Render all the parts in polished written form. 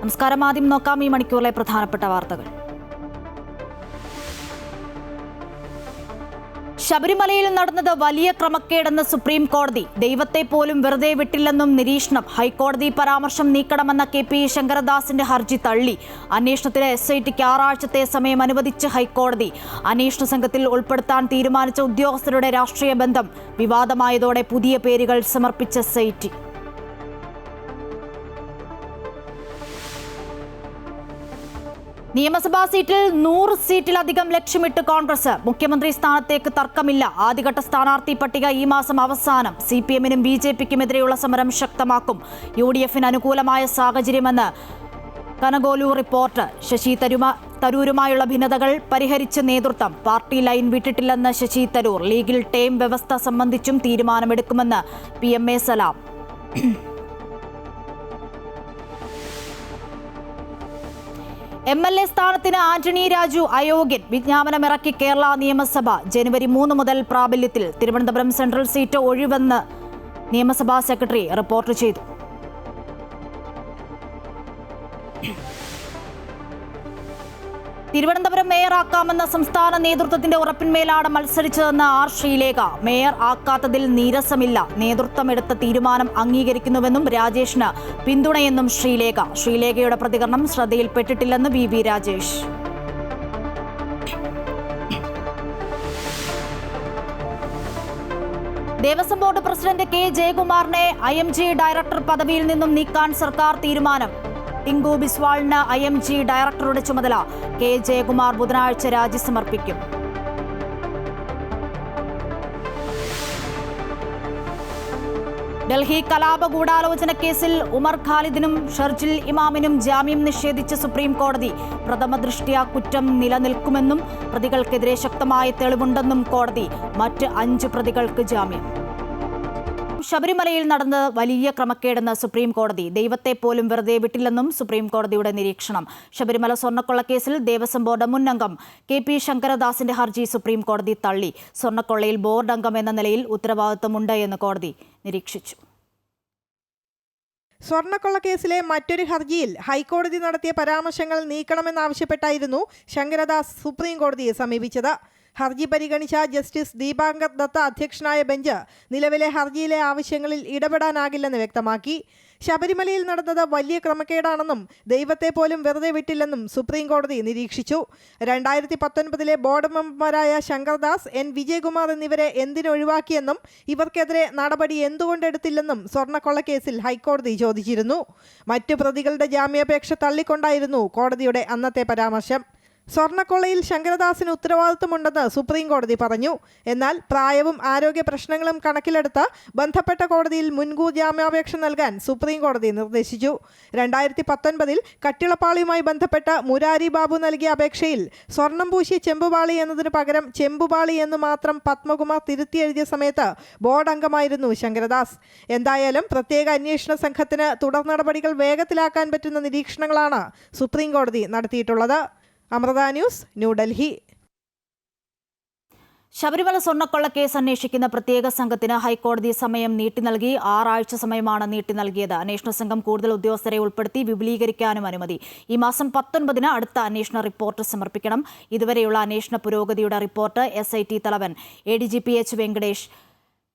നമസ്കാരം. ആദ്യം നോക്കാം ഈ മണിക്കൂറിലെ പ്രധാനപ്പെട്ട വാർത്തകൾ. ശബരിമലയിൽ നടന്നത് വലിയ ക്രമക്കേടെന്ന് സുപ്രീം കോടതി. ദൈവത്തെ പോലും വെറുതെ വിട്ടില്ലെന്നും നിരീക്ഷണം. ഹൈക്കോടതി പരാമർശം നീക്കണമെന്ന കെ.പി. ശങ്കരദാസിന്റെ ഹർജി തള്ളി. അന്വേഷണത്തിന് എസ്.ഐ.ടിക്ക് 6 ആഴ്ചത്തെ സമയം അനുവദിച്ച് ഹൈക്കോടതി. അന്വേഷണ സംഘത്തിൽ ഉൾപ്പെടുത്താൻ തീരുമാനിച്ച ഉദ്യോഗസ്ഥരുടെ രാഷ്ട്രീയ ബന്ധം വിവാദമായതോടെ പുതിയ പേരുകൾ സമർപ്പിച്ച എസ്.ഐ.ടി. നിയമസഭാ സീറ്റിൽ 100 സീറ്റിലധികം ലക്ഷ്യമിട്ട് കോൺഗ്രസ്. മുഖ്യമന്ത്രി സ്ഥാനത്തേക്ക് തർക്കമില്ല. ആദ്യഘട്ട സ്ഥാനാർത്ഥി പട്ടിക ഈ മാസം അവസാനം. CPM-നും BJP-ക്കുമെതിരെയുള്ള സമരം ശക്തമാക്കും. UDF-ന് അനുകൂലമായ സാഹചര്യമെന്ന് കനഗോലു റിപ്പോർട്ട്. ശശി തരൂരുമായുള്ള ഭിന്നതകൾ പരിഹരിച്ച് നേതൃത്വം. പാർട്ടി ലൈൻ വിട്ടിട്ടില്ലെന്ന് ശശി തരൂർ. ലീഗിൽ ടേം വ്യവസ്ഥ സംബന്ധിച്ചും തീരുമാനമെടുക്കുമെന്ന് PMA സലാം. MLA സ്ഥാനത്തിന് ആന്റണി രാജു അയോഗ്യൻ. വിജ്ഞാപനമിറക്കി കേരള നിയമസഭ. ജനുവരി 3 മുതൽ പ്രാബല്യത്തിൽ. തിരുവനന്തപുരം സെൻട്രൽ സീറ്റ് ഒഴിവെന്ന് നിയമസഭാ സെക്രട്ടറി റിപ്പോർട്ട് ചെയ്തു. തിരുവനന്തപുരം മേയറാക്കാമെന്ന സംസ്ഥാന നേതൃത്വത്തിന്റെ ഉറപ്പിന്മേലാണ് മത്സരിച്ചതെന്ന് ആർ ശ്രീലേഖ. മേയർ ആക്കാത്തതിൽ നീരസമില്ല. നേതൃത്വമെടുത്ത തീരുമാനം അംഗീകരിക്കുന്നുവെന്നും രാജേഷിന് പിന്തുണയെന്നും ശ്രീലേഖ. ശ്രീലേഖയുടെ പ്രതികരണം ശ്രദ്ധയിൽപ്പെട്ടിട്ടില്ലെന്ന് VV Rajesh. Devaswom board president K. ജയകുമാറിനെ IMG director പദവിയിൽ നിന്നും നീക്കാൻ സർക്കാർ തീരുമാനം. ടിങ്കു ബിസ്വാളിന് IMG ഡയറക്ടറുടെ ചുമതല. K. ജയകുമാർ ബുധനാഴ്ച രാജി സമർപ്പിക്കും. ഡൽഹി കലാപ ഗൂഢാലോചന കേസിൽ ഉമർ ഖാലിദിനും ഷർജിൽ ഇമാമിനും ജാമ്യം നിഷേധിച്ച സുപ്രീം കോടതി. പ്രഥമ ദൃഷ്ട്യാ കുറ്റം നിലനിൽക്കുമെന്നും പ്രതികൾക്കെതിരെ ശക്തമായ തെളിവുണ്ടെന്നും കോടതി. മറ്റ് 5 പ്രതികൾക്ക് ജാമ്യം. ശബരിമലയിൽ നടന്നത് വലിയ ക്രമക്കേടെന്ന് സുപ്രീം കോടതി. ദൈവത്തെ പോലും വെറുതെ വിട്ടില്ലെന്നും സുപ്രീം കോടതിയുടെ നിരീക്ഷണം. ശബരിമല സ്വർണ്ണക്കൊള്ളക്കേസിൽ ദേവസ്വം ബോർഡ് മുൻ അംഗം KP ശങ്കരദാസിന്റെ ഹർജി സുപ്രീം കോടതി തള്ളി. സ്വർണ്ണക്കൊള്ളയിൽ ബോർഡ് അംഗം എന്ന നിലയിൽ ഉത്തരവാദിത്തമുണ്ട് എന്ന് കോടതി നിരീക്ഷിച്ചു. സ്വർണ്ണക്കൊള്ളക്കേസിലെ മറ്റൊരു ഹർജിയിൽ ഹൈക്കോടതി നടത്തിയ പരാമർശങ്ങൾ നീക്കണമെന്നാവശ്യപ്പെട്ടായിരുന്നു ശങ്കരദാസ് സുപ്രീം കോടതിയെ സമീപിച്ചത്. ഹർജി പരിഗണിച്ച ജസ്റ്റിസ് ദീപാങ്കർ ദത്ത അധ്യക്ഷനായ ബെഞ്ച് നിലവിലെ ഹർജിയിലെ ആവശ്യങ്ങളിൽ ഇടപെടാനാകില്ലെന്ന് വ്യക്തമാക്കി. ശബരിമലയിൽ നടന്നത് വലിയ ക്രമക്കേടാണെന്നും ദൈവത്തെ പോലും വെറുതെ വിട്ടില്ലെന്നും സുപ്രീം കോടതി നിരീക്ഷിച്ചു. 2019 ബോർഡ് മെമ്പർമാരായ ശങ്കർദാസ്, N. വിജയകുമാർ എന്നിവരെ എന്തിനൊഴിവാക്കിയെന്നും ഇവർക്കെതിരെ നടപടി എന്തുകൊണ്ടെടുത്തില്ലെന്നും സ്വർണ്ണക്കൊള്ളക്കേസിൽ ഹൈക്കോടതി ചോദിച്ചിരുന്നു. മറ്റു പ്രതികളുടെ ജാമ്യാപേക്ഷ തള്ളിക്കൊണ്ടായിരുന്നു കോടതിയുടെ അന്നത്തെ പരാമർശം. സ്വർണ്ണക്കൊള്ളയിൽ ശങ്കരദാസിന് ഉത്തരവാദിത്വമുണ്ടെന്ന് സുപ്രീം കോടതി പറഞ്ഞു. എന്നാൽ പ്രായവും ആരോഗ്യ പ്രശ്നങ്ങളും കണക്കിലെടുത്ത് ബന്ധപ്പെട്ട കോടതിയിൽ മുൻകൂർ ജാമ്യാപേക്ഷ നൽകാൻ സുപ്രീം കോടതി നിർദ്ദേശിച്ചു. 2019 കട്ടിളപ്പാളിയുമായി ബന്ധപ്പെട്ട് മുരാരി ബാബു നൽകിയ അപേക്ഷയിൽ സ്വർണം പൂശിയ ചെമ്പുപാളി എന്നതിന് പകരം ചെമ്പുപാളി എന്ന് മാത്രം പത്മകുമാർ തിരുത്തി എഴുതിയ സമയത്ത് ബോർഡ് അംഗമായിരുന്നു ശങ്കരദാസ്. എന്തായാലും പ്രത്യേക അന്വേഷണ സംഘത്തിന് തുടർ നടപടികൾ വേഗത്തിലാക്കാൻ പറ്റുന്ന നിരീക്ഷണങ്ങളാണ് സുപ്രീം കോടതി നടത്തിയിട്ടുള്ളത്. അമൃത ന്യൂസ്, ന്യൂഡൽഹി. ശബരിമല സ്വർണ്ണക്കൊള്ളക്കേസ് അന്വേഷിക്കുന്ന പ്രത്യേക സംഘത്തിന് ഹൈക്കോടതി സമയം നീട്ടി നൽകി. 6 ആഴ്ച സമയമാണ് നീട്ടി നൽകിയത്. അന്വേഷണ സംഘം കൂടുതൽ ഉദ്യോഗസ്ഥരെ ഉൾപ്പെടുത്തി വിപുലീകരിക്കാനും അനുമതി. ഈ മാസം 19-ന് അടുത്ത അന്വേഷണ റിപ്പോർട്ട് സമർപ്പിക്കണം. ഇതുവരെയുള്ള അന്വേഷണ പുരോഗതിയുടെ റിപ്പോർട്ട് SIT തലവൻ ADGP H. വെങ്കടേഷ്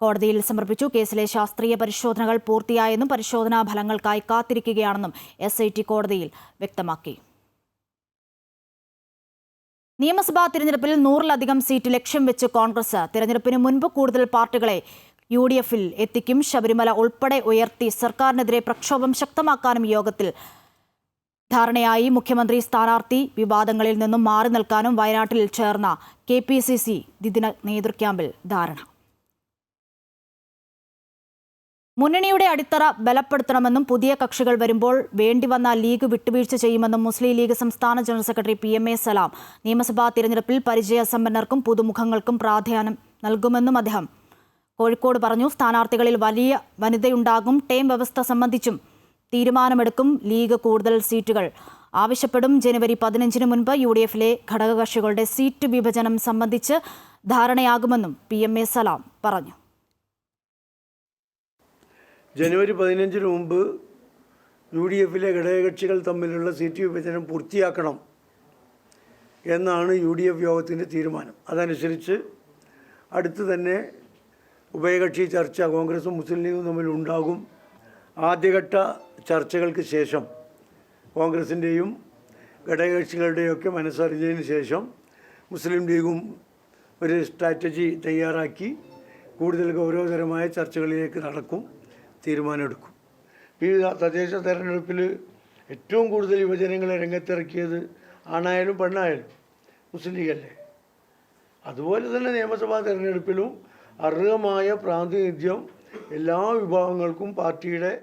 കോടതിയിൽ സമർപ്പിച്ചു. കേസിലെ ശാസ്ത്രീയ പരിശോധനകൾ പൂർത്തിയായെന്നും പരിശോധനാ ഫലങ്ങൾക്കായി കാത്തിരിക്കുകയാണെന്നും SIT കോടതിയിൽ വ്യക്തമാക്കി. നിയമസഭാ തിരഞ്ഞെടുപ്പിൽ 100-ലധികം സീറ്റ് ലക്ഷ്യം വെച്ച് കോൺഗ്രസ്. തിരഞ്ഞെടുപ്പിന് മുൻപ് കൂടുതൽ പാർട്ടികളെ UDF-ൽ എത്തിക്കും. ശബരിമല ഉൾപ്പെടെ ഉയർത്തി സർക്കാരിനെതിരെ പ്രക്ഷോഭം ശക്തമാക്കാനും യോഗത്തിൽ ധാരണയായി. മുഖ്യമന്ത്രി സ്ഥാനാർത്ഥി വിവാദങ്ങളിൽ നിന്നും മാറി നിൽക്കാനും വയനാട്ടിൽ ചേർന്ന KPCC ദ്വിദിന നേതൃക്യാമ്പിൽ ധാരണ. മുന്നണിയുടെ അടിത്തറ ബലപ്പെടുത്തണമെന്നും പുതിയ കക്ഷികൾ വരുമ്പോൾ വേണ്ടിവന്ന ലീഗ് വിട്ടുവീഴ്ച ചെയ്യുമെന്നും മുസ്ലിം ലീഗ് സംസ്ഥാന ജനറൽ സെക്രട്ടറി PMA സലാം. നിയമസഭാ തിരഞ്ഞെടുപ്പിൽ പരിചയസമ്പന്നർക്കും പുതുമുഖങ്ങൾക്കും പ്രാധാന്യം നൽകുമെന്നും അദ്ദേഹം കോഴിക്കോട് പറഞ്ഞു. സ്ഥാനാർത്ഥികളിൽ വലിയ വനിതയുണ്ടാകും. ടേം വ്യവസ്ഥ സംബന്ധിച്ചും തീരുമാനമെടുക്കും. ലീഗ് കൂടുതൽ സീറ്റുകൾ ആവശ്യപ്പെടും. ജനുവരി 15-ന് മുൻപ് UDF-ലെ ഘടകകക്ഷികളുടെ സീറ്റ് വിഭജനം സംബന്ധിച്ച് ധാരണയാകുമെന്നും PMA സലാം പറഞ്ഞു. ജനുവരി 15-ന് മുമ്പ് UDFിലെ ഘടകകക്ഷികൾ തമ്മിലുള്ള സീറ്റ് വിഭജനം പൂർത്തിയാക്കണം എന്നാണ് UDF യോഗത്തിൻ്റെ തീരുമാനം. അതനുസരിച്ച് അടുത്ത് തന്നെ ഉഭയകക്ഷി ചർച്ച കോൺഗ്രസും മുസ്ലിം ലീഗും തമ്മിൽ ഉണ്ടാകും. ആദ്യഘട്ട ചർച്ചകൾക്ക് ശേഷം കോൺഗ്രസിൻ്റെയും ഘടകകക്ഷികളുടെയൊക്കെ മനസ്സറിഞ്ഞതിന് ശേഷം മുസ്ലിം ലീഗും ഒരു സ്ട്രാറ്റജി തയ്യാറാക്കി കൂടുതൽ ഗൗരവതരമായ ചർച്ചകളിലേക്ക് നടക്കും, തീരുമാനമെടുക്കും. ഈ തദ്ദേശ തെരഞ്ഞെടുപ്പിൽ ഏറ്റവും കൂടുതൽ യുവജനങ്ങളെ രംഗത്തിറക്കിയത് ആണായാലും പെണ്ണായാലും മുസ്ലിം ലീഗല്ലേ. അതുപോലെ തന്നെ നിയമസഭാ തെരഞ്ഞെടുപ്പിലും അർഹമായ പ്രാതിനിധ്യം എല്ലാ വിഭാഗങ്ങൾക്കും പാർട്ടിയുടെ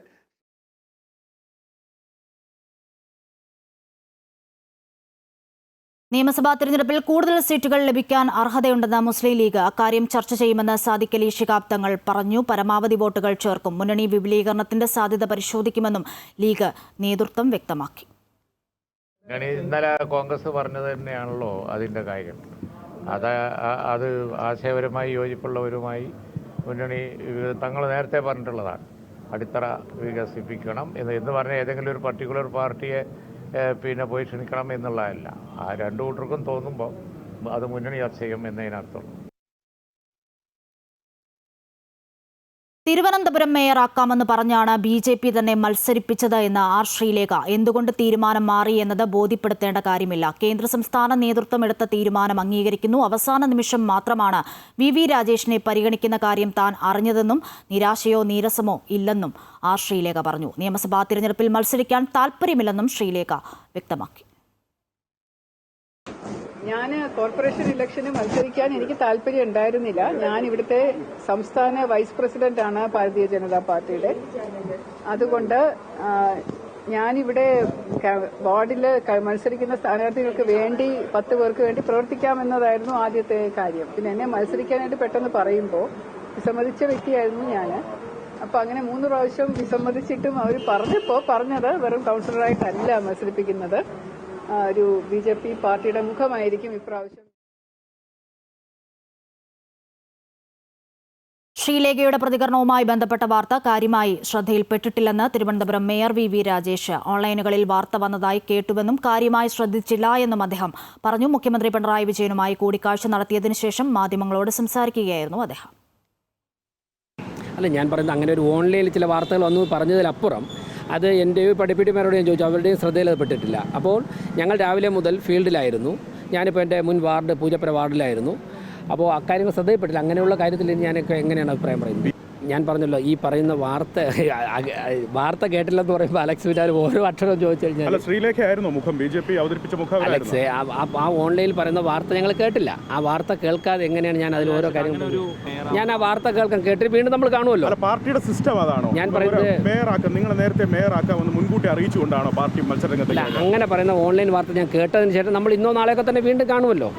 നിയമസഭാ തെരഞ്ഞെടുപ്പിൽ കൂടുതൽ സീറ്റുകൾ ലഭിക്കാൻ അർഹതയുണ്ടെന്ന് മുസ്ലിം ലീഗ്. അക്കാര്യം ചർച്ച ചെയ്യുമെന്ന് സാദിഖ് അലി ശിഹാബ് തങ്ങൾ പറഞ്ഞു. പരമാവധി വോട്ടുകൾ ചേർക്കും. മുന്നണി വിപുലീകരണത്തിന്റെ സാധ്യത പരിശോധിക്കുമെന്നും ലീഗ് നേതൃത്വം വ്യക്തമാക്കി. ഇന്നലെ കോൺഗ്രസ് പറഞ്ഞത് തന്നെയാണല്ലോ അതിൻ്റെ കാര്യം. അത് ആശയപരമായി യോജിപ്പുള്ളവരുമായി മുന്നണി തങ്ങൾ നേരത്തെ പറഞ്ഞിട്ടുള്ളതാണ്. അടിത്തറ വികസിപ്പിക്കണം എന്ന് പറഞ്ഞാൽ ഏതെങ്കിലും ഒരു പർട്ടിക്കുലർ പാർട്ടിയെ പോയി ക്ഷണിക്കണം എന്നുള്ളതല്ല. ആ രണ്ടു കൂട്ടർക്കും തോന്നുമ്പോൾ അത് മുന്നണി ചർച്ച ചെയ്യും എന്നതിനർത്ഥം. തിരുവനന്തപുരം മേയറാക്കാമെന്ന് പറഞ്ഞാണ് BJP തന്നെ മത്സരിപ്പിച്ചത് എന്ന് ആർ ശ്രീലേഖ. എന്തുകൊണ്ട് തീരുമാനം മാറി എന്നത് ബോധ്യപ്പെടുത്തേണ്ട കാര്യമില്ല. കേന്ദ്ര സംസ്ഥാന നേതൃത്വം എടുത്ത തീരുമാനം അംഗീകരിക്കുന്നു. അവസാന നിമിഷം മാത്രമാണ് VV രാജേഷിനെ പരിഗണിക്കുന്ന കാര്യം താൻ അറിഞ്ഞതെന്നും നിരാശയോ നീരസമോ ഇല്ലെന്നും ആർ ശ്രീലേഖ പറഞ്ഞു. നിയമസഭാ തിരഞ്ഞെടുപ്പിൽ മത്സരിക്കാൻ താൽപ്പര്യമില്ലെന്നും ശ്രീലേഖ വ്യക്തമാക്കി. ഞാൻ കോർപ്പറേഷൻ ഇലക്ഷന് മത്സരിക്കാൻ എനിക്ക് താല്പര്യം ഉണ്ടായിരുന്നില്ല. ഞാൻ ഇവിടുത്തെ സംസ്ഥാന വൈസ് പ്രസിഡന്റാണ് ഭാരതീയ ജനതാ പാർട്ടിയുടെ. അതുകൊണ്ട് ഞാനിവിടെ വാർഡിൽ മത്സരിക്കുന്ന സ്ഥാനാർത്ഥികൾക്ക് വേണ്ടി 10 പേർക്ക് വേണ്ടി പ്രവർത്തിക്കാമെന്നതായിരുന്നു ആദ്യത്തെ കാര്യം. പിന്നെ എന്നെ മത്സരിക്കാനായിട്ട് പെട്ടെന്ന് പറയുമ്പോൾ വിസമ്മതിച്ച വ്യക്തിയായിരുന്നു ഞാൻ. അപ്പോൾ അങ്ങനെ 3 പ്രാവശ്യം വിസമ്മതിച്ചിട്ടും അവർ പറഞ്ഞത് വെറും കൗൺസിലറായിട്ടല്ല മത്സരിപ്പിക്കുന്നത്, ഒരു BJP പാർട്ടിയുടെ മുഖമായിരിക്കും ഇപ്രാവശ്യം. ശ്രീലേഖയുടെ പ്രതികരണവുമായി ബന്ധപ്പെട്ട വാർത്ത കാര്യമായി ശ്രദ്ധയിൽപ്പെട്ടിട്ടില്ലെന്ന് തിരുവനന്തപുരം മേയർ VV രാജേഷ്. ഓൺലൈനുകളിൽ വാർത്ത വന്നതായി കേട്ടുവെന്നും കാര്യമായി ശ്രദ്ധിച്ചില്ല എന്നും അദ്ദേഹം പറഞ്ഞു. മുഖ്യമന്ത്രി പിണറായി വിജയനുമായി കൂടിക്കാഴ്ച നടത്തിയതിനു ശേഷം മാധ്യമങ്ങളോട് സംസാരിക്കുകയായിരുന്നു അദ്ദേഹം. അല്ല, ഞാൻ പറയുന്നത് അങ്ങനെ ഒരു ഓൺലൈനിൽ ചില വാർത്തകൾ വന്നു പറഞ്ഞതിലപ്പുറം അത് എൻ്റെ പഠിപ്പിടിമാരോട് ഞാൻ ചോദിച്ചു, അവരുടെയും ശ്രദ്ധയിൽപ്പെട്ടിട്ടില്ല. അപ്പോൾ ഞങ്ങൾ രാവിലെ മുതൽ ഫീൽഡിലായിരുന്നു. ഞാനിപ്പോൾ എൻ്റെ മുൻ വാർഡ് പൂജപ്പുര വാർഡിലായിരുന്നു. അപ്പോൾ അക്കാര്യങ്ങൾ ശ്രദ്ധയിൽപ്പെട്ടില്ല. അങ്ങനെയുള്ള കാര്യത്തിൽ ഞാനൊക്കെ എങ്ങനെയാണ് അഭിപ്രായം പറയുന്നത്? ഞാൻ പറഞ്ഞല്ലോ, ഈ പറയുന്ന വാർത്ത കേട്ടില്ലെന്ന് പറയുമ്പോൾ അലക്സ് വിറ്റാൽ ഓരോ അക്ഷരം ചോദിച്ചു കഴിഞ്ഞാൽ ശ്രീലേഖയായിരുന്നു മുഖം, BJP അവതരിപ്പിച്ച മുഖം. അലക്സ്, ആ ഓൺലൈനിൽ പറയുന്ന വാർത്ത ഞങ്ങൾ കേട്ടില്ല. ആ വാർത്ത കേൾക്കാതെ എങ്ങനെയാണ് ഞാൻ അതിൽ ഓരോ കാര്യങ്ങൾ ഞാൻ ആ വാർത്ത കേട്ടിട്ട് വീണ്ടും നമ്മൾ കാണുമല്ലോ. പാർട്ടിയുടെ സിസ്റ്റം അതാണോ? ഞാൻ പറയുന്നത് നിങ്ങൾ നേരത്തെ മേയറാക്കാമെന്ന് മുൻകൂട്ടി അറിയിച്ചുകൊണ്ടാണോ പാർട്ടി മത്സരരംഗത്ത്? അങ്ങനെ പറയുന്ന ഓൺലൈൻ വാർത്ത ഞാൻ കേട്ടതിന് ശേഷം നമ്മൾ ഇന്നോ നാളെയൊക്കെ തന്നെ വീണ്ടും കാണുമല്ലോ.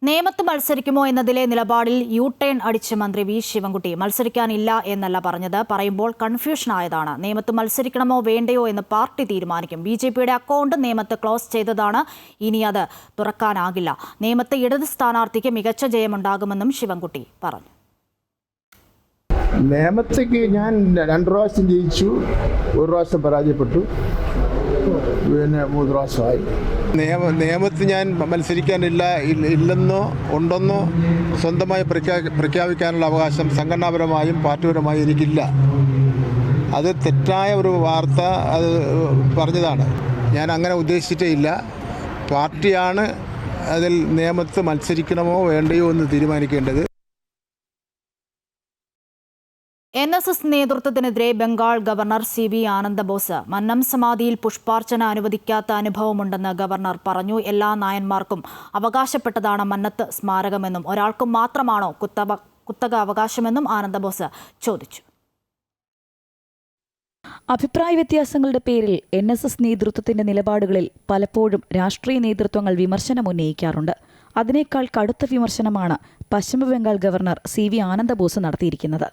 നേമത്ത് മത്സരിക്കുമോ എന്നതിലെ നിലപാടിൽ U-ടേൺ അടിച്ച് മന്ത്രി V ശിവൻകുട്ടി. മത്സരിക്കാനില്ല എന്നല്ല പറഞ്ഞത്, പറയുമ്പോൾ കൺഫ്യൂഷനായതാണ്. നേമത്ത് മത്സരിക്കണമോ വേണ്ടയോ എന്ന് പാർട്ടി തീരുമാനിക്കും. BJPയുടെ അക്കൗണ്ട് നേമത്ത് ക്ലോസ് ചെയ്തതാണ്, ഇനി അത് തുറക്കാനാകില്ല. നേമത്ത് ഇടത് സ്ഥാനാർത്ഥിക്ക് മികച്ച ജയമുണ്ടാകുമെന്നും ശിവൻകുട്ടി പറഞ്ഞു. നേമത്തേക്ക് ഞാൻ 2 പ്രാവശ്യം ജയിച്ചു, 1 പ്രാവശ്യം പരാജയപ്പെട്ടു, പിന്നെ 3 പ്രാവശ്യമായി. നിയമത്ത് ഞാൻ ഇല്ലെന്നോ ഉണ്ടെന്നോ സ്വന്തമായി പ്രഖ്യാപിക്കാനുള്ള അവകാശം സംഘടനാപരമായും പാർട്ടിപരമായും എനിക്കില്ല. അത് തെറ്റായ ഒരു വാർത്ത അത് പറഞ്ഞതാണ്. ഞാൻ അങ്ങനെ ഉദ്ദേശിച്ചിട്ടേ ഇല്ല. പാർട്ടിയാണ് അതിൽ നിയമത്ത് മത്സരിക്കണമോ വേണ്ടയോ എന്ന് തീരുമാനിക്കേണ്ടത്. NSS നേതൃത്വത്തിനെതിരെ Bengal governor CV Ananda Bose. Mannam സമാധിയിൽ പുഷ്പാർച്ചന അനുവദിക്കാത്ത അനുഭവമുണ്ടെന്ന് ഗവർണർ പറഞ്ഞു. എല്ലാ നായന്മാർക്കും അവകാശപ്പെട്ടതാണ് മന്നത്ത് സ്മാരകമെന്നും ഒരാൾക്കും മാത്രമാണോ കുത്തക അവകാശമെന്നും ആനന്ദബോസ് ചോദിച്ചു. അഭിപ്രായ വ്യത്യാസങ്ങളുടെ പേരിൽ NSS നേതൃത്വത്തിന്റെ നിലപാടുകളിൽ പലപ്പോഴും രാഷ്ട്രീയ നേതൃത്വങ്ങൾ വിമർശനം ഉന്നയിക്കാറുണ്ട്. അതിനേക്കാൾ കടുത്ത വിമർശനമാണ് പശ്ചിമബംഗാൾ ഗവർണർ CV ആനന്ദബോസ് നടത്തിയിരിക്കുന്നത്.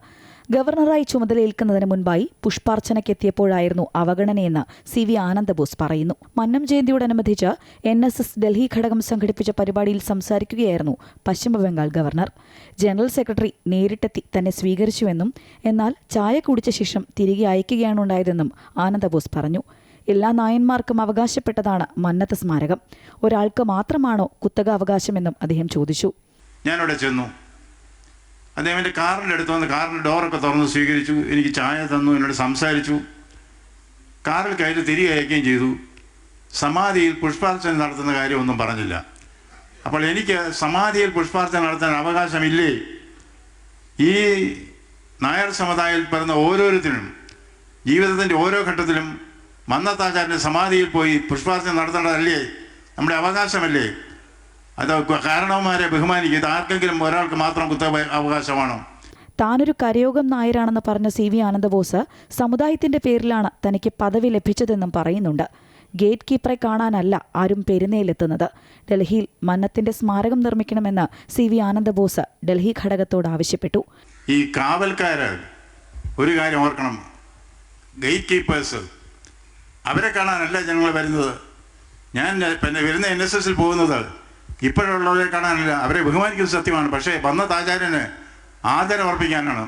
ഗവർണറായി ചുമതലയേൽക്കുന്നതിന് മുൻപായി പുഷ്പാർച്ചനയ്ക്കെത്തിയപ്പോഴായിരുന്നു അവഗണനയെന്ന് CV ആനന്ദബോസ് പറയുന്നു. മന്നം ജയന്തിയോടനുബന്ധിച്ച് NSS ഡൽഹി ഘടകം സംഘടിപ്പിച്ച പരിപാടിയിൽ സംസാരിക്കുകയായിരുന്നു പശ്ചിമബംഗാൾ ഗവർണർ. ജനറൽ സെക്രട്ടറി നേരിട്ടെത്തി തന്നെ സ്വീകരിച്ചുവെന്നും എന്നാൽ ചായ കുടിച്ച ശേഷം തിരികെ അയക്കുകയാണുണ്ടായതെന്നും ആനന്ദബോസ് പറഞ്ഞു. എല്ലാ നായന്മാർക്കും അവകാശപ്പെട്ടതാണ് മന്നത്ത് സ്മാരകം. ഒരാൾക്ക് മാത്രമാണോ കുത്തക അവകാശമെന്നും അദ്ദേഹം ചോദിച്ചു. ഞാനവിടെ ചെന്നു. അദ്ദേഹം എൻ്റെ കാറിൻ്റെ അടുത്ത് വന്ന് കാറിൻ്റെ ഡോറൊക്കെ തുറന്ന് സ്വീകരിച്ചു. എനിക്ക് ചായ തന്നു, എന്നോട് സംസാരിച്ചു. കാറിൽ കയറി തിരികെ അയക്കുകയും ചെയ്തു. സമാധിയിൽ പുഷ്പാർച്ചന നടത്തുന്ന കാര്യമൊന്നും പറഞ്ഞില്ല. അപ്പോൾ എനിക്ക് സമാധിയിൽ പുഷ്പാർച്ചന നടത്താൻ അവകാശമില്ലേ? ഈ നായർ സമുദായത്തിൽ പിറന്ന ഓരോരുത്തരും ജീവിതത്തിൻ്റെ ഓരോ ഘട്ടത്തിലും മന്നത്താചാര്യൻ്റെ സമാധിയിൽ പോയി പുഷ്പാർച്ചന നടത്തേണ്ടതല്ലേ? നമ്മുടെ അവകാശമല്ലേ? അത് കാരണവന്മാരെ ബഹുമാനിക്കുക. ഇത് ആർക്കെങ്കിലും ഒരാൾക്ക് മാത്രം കുത്തക അവകാശമാണോ? താനൊരു കരയോഗം നായരാണെന്ന് പറഞ്ഞ CV ആനന്ദബോസ് സമുദായത്തിന്റെ പേരിലാണ് തനിക്ക് പദവി ലഭിച്ചതെന്നും പറയുന്നുണ്ട്. ഗേറ്റ് കീപ്പറെ കാണാനല്ല ആരും പെരുന്നയിലെത്തുന്നത്. ഡൽഹിയിൽ മന്നത്തിന്റെ സ്മാരകം നിർമ്മിക്കണമെന്ന് CV ആനന്ദബോസ് ഡൽഹി ഘടകത്തോട് ആവശ്യപ്പെട്ടു. ഈ കാവൽക്കാര് ഒരു കാര്യം ഓർക്കണം, ഗേറ്റ് കീപ്പേഴ്സ്, അവരെ കാണാനല്ല ജനങ്ങൾ വരുന്നത്. ഞാൻ പിന്നെ വരുന്ന NSSൽ പോകുന്നത് ഇപ്പോഴുള്ളവരെ കാണാനല്ല, അവരെ ബഹുമാനിക്കുന്ന സത്യമാണ്. പക്ഷേ മന്നത്താചാര്യന് ആദരം അർപ്പിക്കാനാണ്.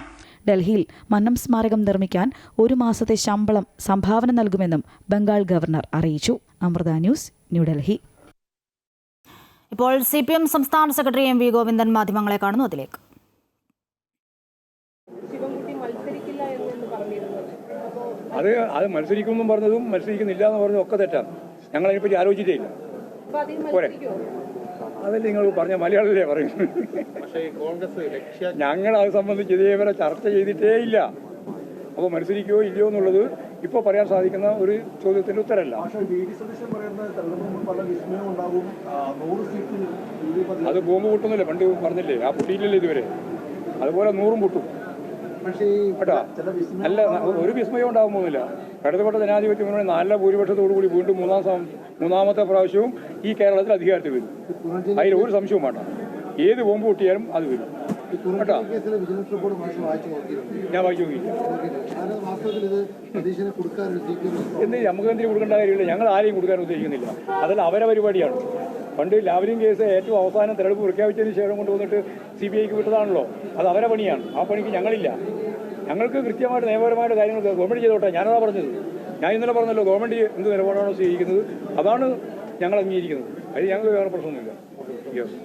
ഡൽഹിയിൽ മന്നം സ്മാരകം നിർമ്മിക്കാൻ 1 മാസത്തെ ശമ്പളം സംഭാവന നൽകുമെന്നും ബംഗാൾ ഗവർണർ അറിയിച്ചു. അമൃത ന്യൂസ്, ന്യൂഡൽഹി. ഇപ്പോൾ CPM സംസ്ഥാന സെക്രട്ടറി MV ഗോവിന്ദൻ മാധ്യമങ്ങളെ കാണുന്നു. അതിലേക്ക്. അത് മത്സരിക്കുമെന്നും പറഞ്ഞതും മത്സരിക്കുന്നില്ല എന്ന് പറഞ്ഞതും ഒക്കെ തെറ്റാണ്. ഞങ്ങൾ അതിനെപ്പറ്റി ആലോചിച്ചിട്ടേ ഇല്ല. പോരെ, അതല്ലേ നിങ്ങൾ പറഞ്ഞ മലയാളിലേ പറയും. ഞങ്ങൾ അത് സംബന്ധിച്ച് ഇതേവരെ ചർച്ച ചെയ്തിട്ടേ ഇല്ല. അപ്പോൾ മത്സരിക്കുകയോ ഇല്ലയോ എന്നുള്ളത് ഇപ്പോൾ പറയാൻ സാധിക്കുന്ന ഒരു ചോദ്യത്തിൻ്റെ ഉത്തരമല്ല. അത് ബോംബ് പൊട്ടുന്നില്ല, പണ്ട് പറഞ്ഞില്ലേ, ആ പൊട്ടിയില്ലല്ലോ ഇതുവരെ. അതുപോലെ 100 പൊട്ടും കേട്ടോ. അല്ല, ഒരു വിസ്മയം ഉണ്ടാകുന്നില്ല. ഇടതുപെട്ട ജനാധിപത്യ മുന്നണി നല്ല ഭൂരിപക്ഷത്തോടുകൂടി വീണ്ടും മൂന്നാമത്തെ പ്രാവശ്യവും ഈ കേരളത്തിൽ അധികാരത്തിൽ വരും. അതിൽ ഒരു സംശയവും വേണ്ട. ഏത് ബോംബ് പൊട്ടിയാലും അത് വരും കേട്ടോ. ഞാൻ വായിച്ചു നോക്കിയില്ല. എന്ത് നമുക്ക് എന്തിനു കൊടുക്കേണ്ട കാര്യമില്ല. ഞങ്ങൾ ആരെയും കൊടുക്കാൻ ഉദ്ദേശിക്കുന്നില്ല. അതല്ല അവരെ പരിപാടിയാണ്. പണ്ട് ലാവലിൻ കേസ് ഏറ്റവും അവസാനം തെരഞ്ഞെടുപ്പ് പ്രഖ്യാപിച്ചതിന് ശേഷം കൊണ്ടുവന്നിട്ട് CBIക്ക് വിട്ടതാണല്ലോ. അത് അവരെ പണിയാണ്. ആ പണിക്ക് ഞങ്ങളില്ല. ഞങ്ങൾക്ക് കൃത്യമായിട്ട് നിയമപരമായിട്ട് കാര്യങ്ങൾ ഗവൺമെൻറ് ചെയ്തോട്ടെ. ഞാനതാ പറഞ്ഞത്. ഞാൻ ഇന്നലെ പറഞ്ഞല്ലോ, ഗവൺമെൻറ് എന്ത് നിലപാടാണോ സ്വീകരിക്കുന്നത് അതാണ് ഞങ്ങൾ അംഗീകരിക്കുന്നത്. അതിൽ ഞങ്ങൾ വേറെ പ്രശ്നമൊന്നുമില്ല. യെസ്.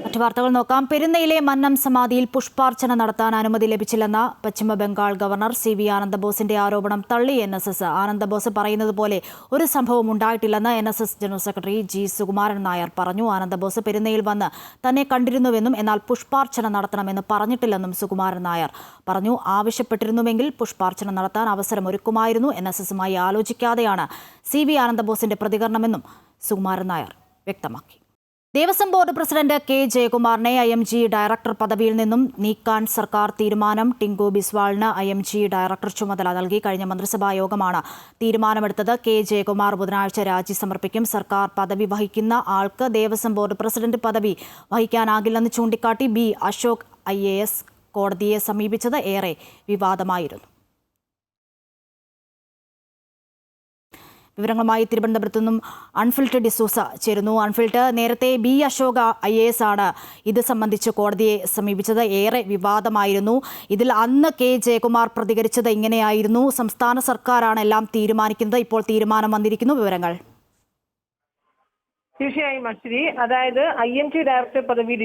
മറ്റു വാർത്തകൾ നോക്കാം. പെരുന്നയിലെ മന്നം സമാധിയിൽ പുഷ്പാർച്ചന നടത്താൻ അനുമതി ലഭിച്ചില്ലെന്ന പശ്ചിമ ബംഗാൾ ഗവർണർ CV ആനന്ദബോസിന്റെ ആരോപണം തള്ളി NSS. ആനന്ദബോസ് പറയുന്നത് പോലെ ഒരു സംഭവം ഉണ്ടായിട്ടില്ലെന്ന് NSS general secretary G Sukumaran Nair പറഞ്ഞു. ആനന്ദബോസ് പെരുന്നയിൽ വന്ന് തന്നെ കണ്ടിരുന്നുവെന്നും എന്നാൽ പുഷ്പാർച്ചന നടത്തണമെന്ന് പറഞ്ഞിട്ടില്ലെന്നും സുകുമാരൻ നായർ പറഞ്ഞു. ആവശ്യപ്പെട്ടിരുന്നുവെങ്കിൽ പുഷ്പാർച്ചന നടത്താൻ അവസരമൊരുക്കുമായിരുന്നു. NSSുമായി ആലോചിക്കാതെയാണ് CV ആനന്ദബോസിന്റെ പ്രതികരണമെന്നും സുകുമാരൻ നായർ വ്യക്തമാക്കി. Devaswom board president K ജയകുമാറിനെ IMG director പദവിയിൽ നിന്നും നീക്കാൻ സർക്കാർ തീരുമാനം. ടിങ്കു ബിസ്വാളിന് IMG ഡയറക്ടർ ചുമതല നൽകി. കഴിഞ്ഞ മന്ത്രിസഭാ യോഗമാണ് തീരുമാനമെടുത്തത്. K ജയകുമാർ ബുധനാഴ്ച രാജി സമർപ്പിക്കും. സർക്കാർ പദവി വഹിക്കുന്ന ആൾക്ക് ദേവസ്വം ബോർഡ് പ്രസിഡന്റ് പദവി വഹിക്കാനാകില്ലെന്ന് ചൂണ്ടിക്കാട്ടി B അശോക് IAS കോടതിയെ സമീപിച്ചത് ഏറെ വിവാദമായിരുന്നു. വിവരങ്ങളുമായി തിരുവനന്തപുരത്തു നിന്നും അൺഫിൽട്ടർ ഡിസൂസ ചേരുന്നു. അൺഫിൽട്ടർ, നേരത്തെ B അശോക IAS ആണ് ഇത് സംബന്ധിച്ച് കോടതിയെ സമീപിച്ചത്. ഏറെ വിവാദമായിരുന്നു. ഇതിൽ അന്ന് K ജയകുമാർ പ്രതികരിച്ചത് ഇങ്ങനെയായിരുന്നു: സംസ്ഥാന സർക്കാരാണ് എല്ലാം തീരുമാനിക്കുന്നത്. ഇപ്പോൾ തീരുമാനം വന്നിരിക്കുന്നു. വിവരങ്ങൾ. തീർച്ചയായും അശ്വതി, അതായത് IMG ഡയറക്ടർ പദവിയിൽ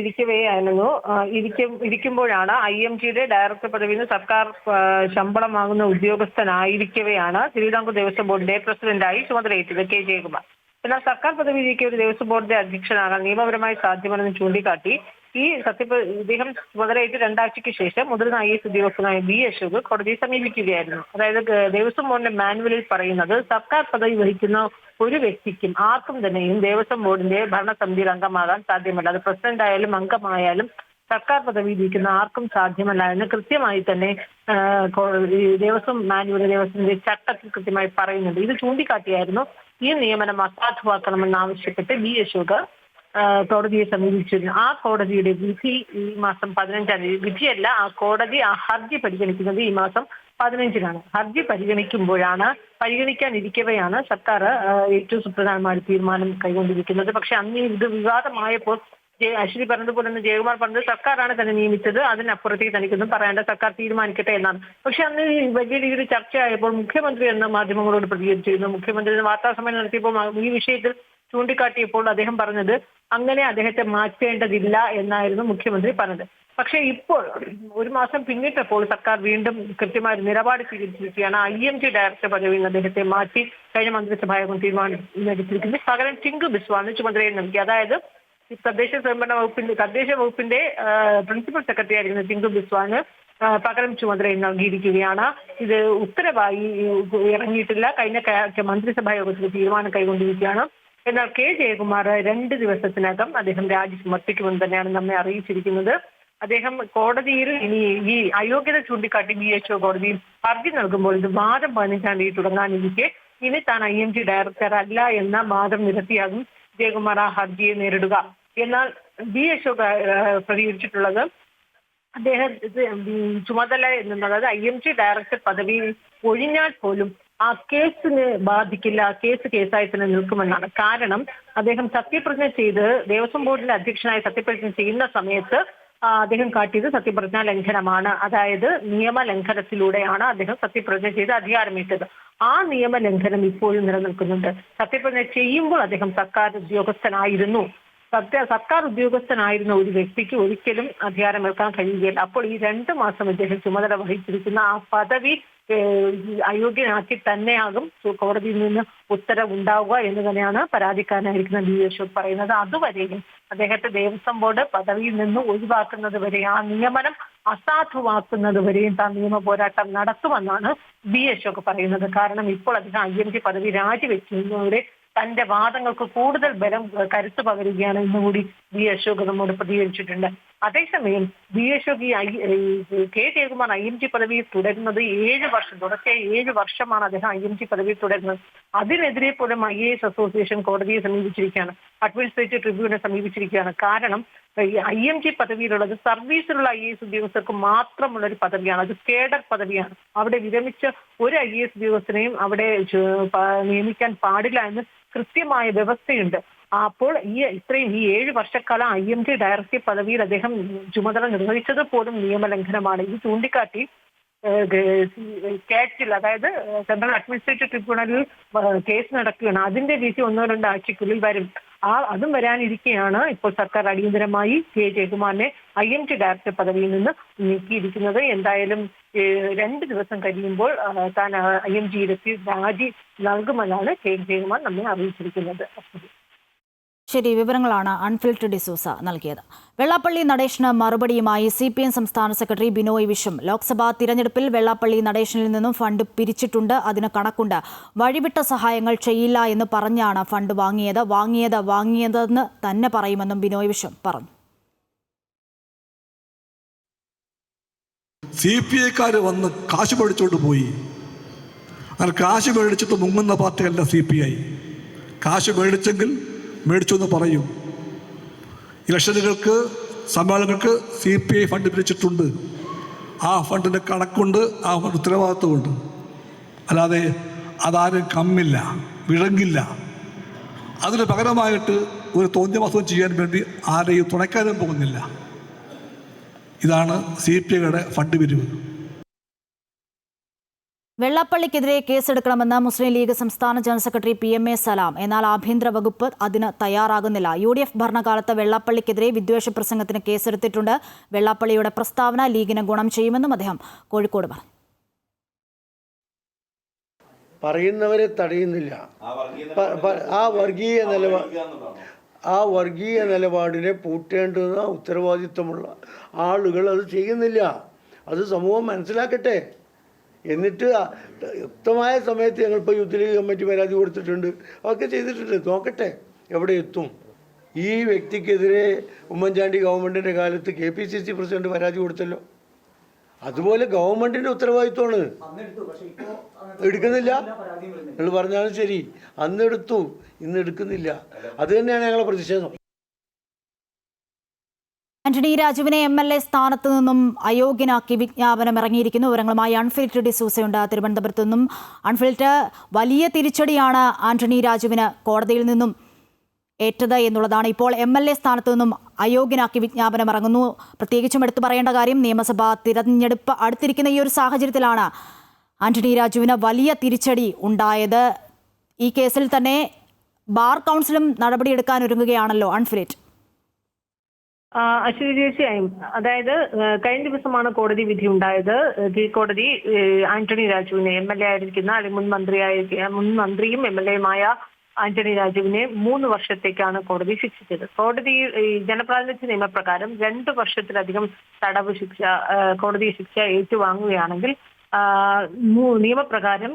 ഇരിക്കുമ്പോഴാണ് IMGയുടെ ഡയറക്ടർ പദവിയിൽ നിന്ന് സർക്കാർ ശമ്പളം വാങ്ങുന്ന ഉദ്യോഗസ്ഥനായിരിക്കവെയാണ് തിരുവിതാംകൂർ ദേവസ്വം ബോർഡിന്റെ പ്രസിഡന്റായി ചുമതലയേറ്റത് K ജയകുമാർ. എന്നാൽ സർക്കാർ പദവിയിലേക്ക് ഒരു ദേവസ്വം ബോർഡിന്റെ അധ്യക്ഷനാകാൻ നിയമപരമായി സാധ്യമല്ലെന്ന് ചൂണ്ടിക്കാട്ടി ഇദ്ദേഹം ചുമതലയേറ്റ് 2 ആഴ്ചയ്ക്ക് ശേഷം മുതിർന്ന IAS ഉദ്യോഗസ്ഥനായ B അശോക് കോടതിയെ സമീപിക്കുകയായിരുന്നു. അതായത് ദേവസ്വം ബോർഡിന്റെ മാനുവലിൽ പറയുന്നത് സർക്കാർ പദവി വഹിക്കുന്ന ഒരു വ്യക്തിക്കും ആർക്കും തന്നെയും ദേവസ്വം ബോർഡിന്റെ ഭരണസമിതിയിൽ അംഗമാകാൻ സാധ്യമല്ല. അത് പ്രസിഡന്റ് ആയാലും അംഗമായാലും സർക്കാർ പദവിയിലിരിക്കുന്ന ആർക്കും സാധ്യമല്ല എന്ന് കൃത്യമായി തന്നെ ദേവസ്വം മാനുവൽ, ദേവസ്വത്തിന്റെ ചട്ടത്തിൽ കൃത്യമായി പറയുന്നുണ്ട്. ഇത് ചൂണ്ടിക്കാട്ടിയായിരുന്നു ഈ നിയമനം അസാധുവാക്കണമെന്നാവശ്യപ്പെട്ട് ബി അശോക് കോടതിയെ സമീപിച്ചിരുന്നു. ആ കോടതിയുടെ വിധി ഈ മാസം 15-ാം തീയതി. വിധിയല്ല, ആ കോടതി ആ ഹർജി പരിഗണിക്കുന്നത് ഈ മാസം 15-നാണ്. ഹർജി പരിഗണിക്കാനിരിക്കവെയാണ് സർക്കാർ ഏറ്റവും സുപ്രധാനമായ തീരുമാനം കൈകൊണ്ടിരിക്കുന്നത്. പക്ഷെ അന്ന് ഇത് വിവാദമായപ്പോൾ അശ്വതി പറഞ്ഞതുപോലെ തന്നെ ജയകുമാർ പറഞ്ഞത് സർക്കാരാണ് തന്നെ നിയമിച്ചത്, അതിനപ്പുറത്തേക്ക് തനിക്കൊന്നും പറയേണ്ട, സർക്കാർ തീരുമാനിക്കട്ടെ എന്നാണ്. പക്ഷെ അന്ന് വലിയ രീതിയിൽ ചർച്ചയായപ്പോൾ മുഖ്യമന്ത്രി എന്ന മാധ്യമങ്ങളോട് പ്രതികരിച്ചിരുന്നു. മുഖ്യമന്ത്രി വാർത്താ സമ്മേളനം നടത്തിയപ്പോൾ ഈ വിഷയത്തിൽ ചൂണ്ടിക്കാട്ടിയപ്പോൾ അദ്ദേഹം പറഞ്ഞത് അങ്ങനെ അദ്ദേഹത്തെ മാറ്റേണ്ടതില്ല എന്നായിരുന്നു മുഖ്യമന്ത്രി പറഞ്ഞത്. പക്ഷേ ഇപ്പോൾ ഒരു മാസം പിന്നിട്ടപ്പോൾ സർക്കാർ വീണ്ടും കൃത്യമായ നിലപാട് സ്വീകരിച്ചിരിക്കുകയാണ്. IMG ഡയറക്ടർ പദവിയിൽ നിന്ന് അദ്ദേഹത്തെ മാറ്റി കഴിഞ്ഞ മന്ത്രിസഭായോഗം തീരുമാനിച്ചിരിക്കുന്നത്. പകരം ടിങ്കു ബിസ്വാളിന് ചുമതലയെ നൽകി. അതായത് തദ്ദേശ വകുപ്പിന്റെ പ്രിൻസിപ്പൽ സെക്രട്ടറി ആയിരിക്കുന്ന ടിങ്കു ബിസ്വാളിന് പകരം ചുമതലയിൽ നൽകിയിരിക്കുകയാണ്. ഇത് ഉത്തരവായി ഇറങ്ങിയിട്ടില്ല. കഴിഞ്ഞ മന്ത്രിസഭാ യോഗത്തിൽ തീരുമാനം കൈകൊണ്ടിരിക്കുകയാണ്. എന്നാൽ കെ ജയകുമാർ 2 ദിവസത്തിനകം അദ്ദേഹം രാജി സമർപ്പിക്കുമെന്ന് തന്നെയാണ് നമ്മെ അറിയിച്ചിരിക്കുന്നത്. അദ്ദേഹം കോടതിയിൽ ഇനി ഈ അയോഗ്യത ചൂണ്ടിക്കാട്ടി BHO കോടതിയിൽ ഹർജി നൽകുമ്പോൾ ഇത് വാദം 15-ാം തീയതി തുടങ്ങാനിരിക്കെ ഇനി താൻ IMG ഡയറക്ടർ അല്ല എന്ന വാദം നിരത്തിയാകും ജയകുമാർ ആ ഹർജിയെ നേരിടുക. എന്നാൽ BHO പ്രതികരിച്ചിട്ടുള്ളത് അദ്ദേഹം ചുമതല എന്നുള്ളത് IMG ഡയറക്ടർ പദവി ഒഴിഞ്ഞാൽ പോലും ആ കേസിന് ബാധിക്കില്ല, കേസായി തന്നെ നിൽക്കുമെന്നാണ്. കാരണം അദ്ദേഹം സത്യപ്രതിജ്ഞ ചെയ്ത് ദേവസ്വം ബോർഡിന്റെ അധ്യക്ഷനായി സത്യപ്രതിജ്ഞ ചെയ്യുന്ന സമയത്ത് അദ്ദേഹം കാട്ടിയത് സത്യപ്രതിജ്ഞാ ലംഘനമാണ്. അതായത് നിയമലംഘനത്തിലൂടെയാണ് അദ്ദേഹം സത്യപ്രതിജ്ഞ ചെയ്ത് അധികാരമേറ്റത്. ആ നിയമലംഘനം ഇപ്പോഴും നിലനിൽക്കുന്നുണ്ട്. സത്യപ്രതിജ്ഞ ചെയ്യുമ്പോൾ അദ്ദേഹം സർക്കാർ ഉദ്യോഗസ്ഥനായിരുന്നു. സർക്കാർ ഉദ്യോഗസ്ഥനായിരുന്ന ഒരു വ്യക്തിക്ക് ഒരിക്കലും അധികാരമേൽക്കാൻ കഴിയുകയില്ല. അപ്പോൾ ഈ 2 മാസം അദ്ദേഹം ചുമതല വഹിച്ചിരിക്കുന്ന ആ പദവി അയോഗ്യനാക്കി തന്നെയാകും കോടതിയിൽ നിന്ന് ഉത്തരവുണ്ടാവുക എന്ന് തന്നെയാണ് പരാതിക്കാരനായിരിക്കുന്ന BHO പറയുന്നത്. അതുവരെയും അദ്ദേഹത്തെ ദേവസ്വം ബോർഡ് പദവിയിൽ നിന്ന് ഒഴിവാക്കുന്നത് വരെ, ആ നിയമനം അസാധുവാക്കുന്നത് വരെയും താൻ നിയമ പോരാട്ടം നടത്തുമെന്നാണ് BHO പറയുന്നത്. കാരണം ഇപ്പോൾ അദ്ദേഹം IMG പദവി രാജിവെക്കുന്നതോടെ തന്റെ വാദങ്ങൾക്ക് കൂടുതൽ ബലം കരുത്തു പകരുകയാണ് എന്നുകൂടി BHO നമ്മോട് പ്രതികരിച്ചിട്ടുണ്ട്. അതേസമയം BHO കെ ജയകുമാർ IMG പദവിയിൽ തുടരുന്നത് 7 വർഷം, തുടർച്ചയായി 7 വർഷമാണ് അദ്ദേഹം IMG പദവിയിൽ തുടരുന്നത്. അതിനെതിരെ പോലും IAS അസോസിയേഷൻ കോടതിയെ സമീപിച്ചിരിക്കുകയാണ്, അഡ്മിനിസ്ട്രേറ്റീവ് ട്രിബ്യൂണലെ സമീപിച്ചിരിക്കുകയാണ്. കാരണം IMG പദവിയിലുള്ളത് സർവീസിലുള്ള IAS ഉദ്യോഗസ്ഥർക്ക് മാത്രമുള്ള ഒരു പദവിയാണ്. അത് കേഡർ പദവിയാണ്. അവിടെ വിരമിച്ച ഒരു IAS ഉദ്യോഗസ്ഥനെയും അവിടെ നിയമിക്കാൻ പാടില്ല എന്ന് കൃത്യമായ വ്യവസ്ഥയുണ്ട്. അപ്പോൾ ഇത്രയും 7 വർഷക്കാലം IMG ഡയറക്ടർ പദവിയിൽ അദ്ദേഹം ചുമതല നിർവഹിച്ചത് പോലും നിയമലംഘനമാണ്. ഇത് ചൂണ്ടിക്കാട്ടി കാറ്റിൽ, അതായത് സെൻട്രൽ അഡ്മിനിസ്ട്രേറ്റീവ് ട്രിബ്യൂണലിൽ കേസ് നടക്കുകയാണ്. അതിന്റെ വിധി 1-2 ആഴ്ചക്കുള്ളിൽ വരും. അതും വരാനിരിക്കെയാണ് ഇപ്പോൾ സർക്കാർ അടിയന്തരമായി കെ ജയകുമാറിനെ IMG ഡയറക്ടർ പദവിയിൽ നിന്ന് നീക്കിയിരിക്കുന്നത്. എന്തായാലും 2 ദിവസം കഴിയുമ്പോൾ താൻ IMGയിലെത്തി രാജി നൽകുമെന്നാണ് കെ ജയകുമാർ നമ്മെ അറിയിച്ചിരിക്കുന്നത്. ശരി, വിവരങ്ങളാണ് അൺഫിൽട്ടർ ഡിസൂസ നൽകിയത്. വെള്ളാപ്പള്ളി നടേശന് മറുപടിയുമായി CPM സംസ്ഥാന സെക്രട്ടറി ബിനോയ് വിശ്വം. ലോക്സഭാ തിരഞ്ഞെടുപ്പിൽ വെള്ളാപ്പള്ളി നടേശനിൽ നിന്നും ഫണ്ട് പിരിച്ചിട്ടുണ്ട്, അതിന് കണക്കുണ്ട്. വഴിവിട്ട സഹായങ്ങൾ ചെയ്യില്ല എന്ന് പറഞ്ഞാണ് ഫണ്ട് വാങ്ങിയതെന്ന് തന്നെ പറയുമെന്നും ബിനോയ് വിശ്വം പറഞ്ഞു. CPI വന്ന് കാശ് മേടിച്ചോണ്ട് പോയി. അങ്ങനെ കാശ് മേടിച്ചിട്ട് മുങ്ങുന്ന പാർട്ടിയല്ല CPI. കാശ് മേടിച്ചെങ്കിൽ മേടിച്ചു എന്ന് പറയും. ഇലക്ഷനുകൾക്ക്, സമ്മേളനങ്ങൾക്ക് CPI ഫണ്ട് പിരിച്ചിട്ടുണ്ട്. ആ ഫണ്ടിൻ്റെ കണക്കുണ്ട്, ആ ഉത്തരവാദിത്വമുണ്ട്. അല്ലാതെ അതാരും കമ്മില്ല, വിഴങ്ങില്ല. അതിന് പകരമായിട്ട് ഒരു തോന്നിയവാസം ചെയ്യാൻ വേണ്ടി ആരെയും തുണയ്ക്കാനും പോകുന്നില്ല. ഇതാണ് CPIയുടെ ഫണ്ട് പിരിവ്. വെള്ളാപ്പള്ളിക്കെതിരെ കേസെടുക്കണമെന്ന് മുസ്ലിം ലീഗ് സംസ്ഥാന ജനറൽ സെക്രട്ടറി PMA സലാം. എന്നാൽ ആഭ്യന്തര വകുപ്പ് അതിന് തയ്യാറാകുന്നില്ല. UDF ഭരണകാലത്ത് വെള്ളാപ്പള്ളിക്കെതിരെ വിദ്വേഷ പ്രസംഗത്തിന് കേസെടുത്തിട്ടുണ്ട്. വെള്ളാപ്പള്ളിയുടെ പ്രസ്താവന ലീഗിന് ഗുണം ചെയ്യുമെന്നും അദ്ദേഹം കോഴിക്കോട് പറഞ്ഞു. പറയുന്നവരെ തടയുന്നില്ല. ആ വർഗീയ നിലപാടിനെ പൂട്ടേണ്ടുന്ന ഉത്തരവാദിത്വമുള്ള ആളുകൾ അത് ചെയ്യുന്നില്ല. അത് സമൂഹം മനസ്സിലാക്കട്ടെ. എന്നിട്ട് യുക്തമായ സമയത്ത് ഞങ്ങളിപ്പോൾ യൂത്ത് ലീഗ് കമ്മിറ്റി പരാതി കൊടുത്തിട്ടുണ്ട്, അതൊക്കെ ചെയ്തിട്ടുണ്ട്. നോക്കട്ടെ എവിടെ എത്തും. ഈ വ്യക്തിക്കെതിരെ ഉമ്മൻചാണ്ടി ഗവൺമെൻറ്റിൻ്റെ കാലത്ത് KPCC പ്രസിഡന്റ് പരാതി കൊടുത്തല്ലോ. അതുപോലെ ഗവൺമെൻറ്റിൻ്റെ ഉത്തരവാദിത്വമാണ്. എടുക്കുന്നില്ല നിങ്ങൾ പറഞ്ഞാലും ശരി, അന്ന് എടുത്തു, ഇന്ന് എടുക്കുന്നില്ല. അത് തന്നെയാണ് ഞങ്ങളുടെ പ്രതിഷേധം. ആന്റണി രാജുവിനെ MLA സ്ഥാനത്ത് നിന്നും അയോഗ്യനാക്കി വിജ്ഞാപനം ഇറങ്ങിയിരിക്കുന്നു. വിവരങ്ങളുമായി അൺഫിൽറ്റഡ് ഡിസൂസയുണ്ട് തിരുവനന്തപുരത്ത് നിന്നും. അൺഫിൽറ്റ്, വലിയ തിരിച്ചടിയാണ് ആന്റണി രാജുവിന് കോടതിയിൽ നിന്നും ഏറ്റത് എന്നുള്ളതാണ്. ഇപ്പോൾ MLA സ്ഥാനത്ത് നിന്നും അയോഗ്യനാക്കി വിജ്ഞാപനം ഇറങ്ങുന്നു. പ്രത്യേകിച്ചും എടുത്തു പറയേണ്ട കാര്യം, നിയമസഭാ തിരഞ്ഞെടുപ്പ് അടുത്തിരിക്കുന്ന ഈ ഒരു സാഹചര്യത്തിലാണ് ആന്റണി രാജുവിന് വലിയ തിരിച്ചടി ഉണ്ടായത്. ഈ കേസിൽ തന്നെ ബാർ കൗൺസിലും നടപടിയെടുക്കാൻ ഒരുങ്ങുകയാണല്ലോ അൺഫിൽറ്റ്. അശ്വതി, തീർച്ചയായും. അതായത് കഴിഞ്ഞ ദിവസമാണ് കോടതി വിധി ഉണ്ടായത്. കീഴ്ക്കോടതി ആന്റണി രാജുവിനെ, MLA ആയിരിക്കുന്ന അല്ലെങ്കിൽ മുൻ മന്ത്രിയും MLAയുമായ ആന്റണി രാജുവിനെ 3 വർഷത്തേക്കാണ് കോടതി ശിക്ഷിച്ചത്. കോടതി ജനപ്രാതിനിധ്യ നിയമപ്രകാരം 2 വർഷത്തിലധികം തടവ് ശിക്ഷ, കോടതി ശിക്ഷ ഏറ്റുവാങ്ങുകയാണെങ്കിൽ നിയമപ്രകാരം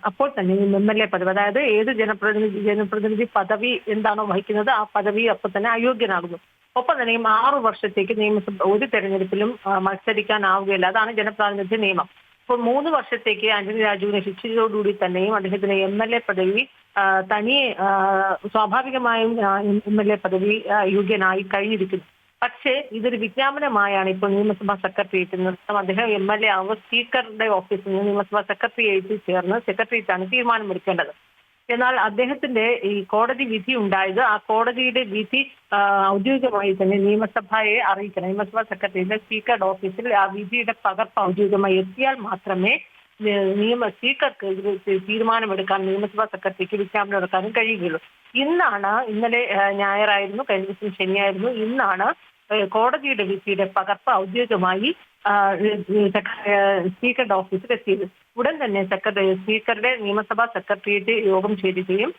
അപ്പോൾ തന്നെ MLA പദവി, അതായത് ഏത് ജനപ്രതിനിധി പദവി എന്താണോ വഹിക്കുന്നത് ആ പദവി അപ്പോൾ തന്നെ അയോഗ്യനാകുന്നു. ഒപ്പം തന്നെ 6 വർഷത്തേക്ക് നിയമസഭ ഒരു തെരഞ്ഞെടുപ്പിലും മത്സരിക്കാനാവുകയില്ല. അതാണ് ജനപ്രാതിനിധ്യ നിയമം. ഇപ്പോൾ 3 വർഷത്തേക്ക് ആന്റണി രാജുവിനെ ശിക്ഷിച്ചതോടുകൂടി തന്നെയും അദ്ദേഹത്തിന് MLA പദവി തനിയെ സ്വാഭാവികമായും MLA പദവി യോഗ്യനായി കഴിഞ്ഞിരിക്കുന്നു. പക്ഷേ ഇതൊരു വിജ്ഞാപനമായാണ് ഇപ്പോൾ നിയമസഭാ സെക്രട്ടേറിയറ്റിൽ നിന്നും അദ്ദേഹം MLA ആവുക സ്പീക്കറുടെ ഓഫീസിൽ നിന്ന് നിയമസഭാ സെക്രട്ടേറിയറ്റിൽ ചേർന്ന് സെക്രട്ടേറിയറ്റാണ് തീരുമാനമെടുക്കേണ്ടത്. എന്നാൽ അദ്ദേഹത്തിന്റെ ഈ കോടതി വിധി ഉണ്ടായത്, ആ കോടതിയുടെ വിധി ഔദ്യോഗികമായി തന്നെ നിയമസഭയെ അറിയിക്കണം. നിയമസഭാ സെക്രട്ടറിയുടെ സ്പീക്കറുടെ ഓഫീസിൽ ആ വിധിയുടെ പകർപ്പ് ഔദ്യോഗികമായി എത്തിയാൽ മാത്രമേ സ്പീക്കർക്ക് തീരുമാനമെടുക്കാൻ നിയമസഭാ സെക്രട്ടറിക്ക് വിജ്ഞാപനം എടുക്കാനും കഴിയുകയുള്ളൂ. ഇന്നലെ ഞായറായിരുന്നു, കഴിഞ്ഞ ദിവസം ശനിയായിരുന്നു. ഇന്നാണ് കോടതിയുടെ വിധിയുടെ പകർപ്പ് ഔദ്യോഗികമായി സ്പീക്കറുടെ ഓഫീസിൽ എത്തിയത്. ഉടൻ തന്നെ സ്പീക്കറുടെ നിയമസഭാ സെക്രട്ടേറിയറ്റ് യോഗം ചേരുകയും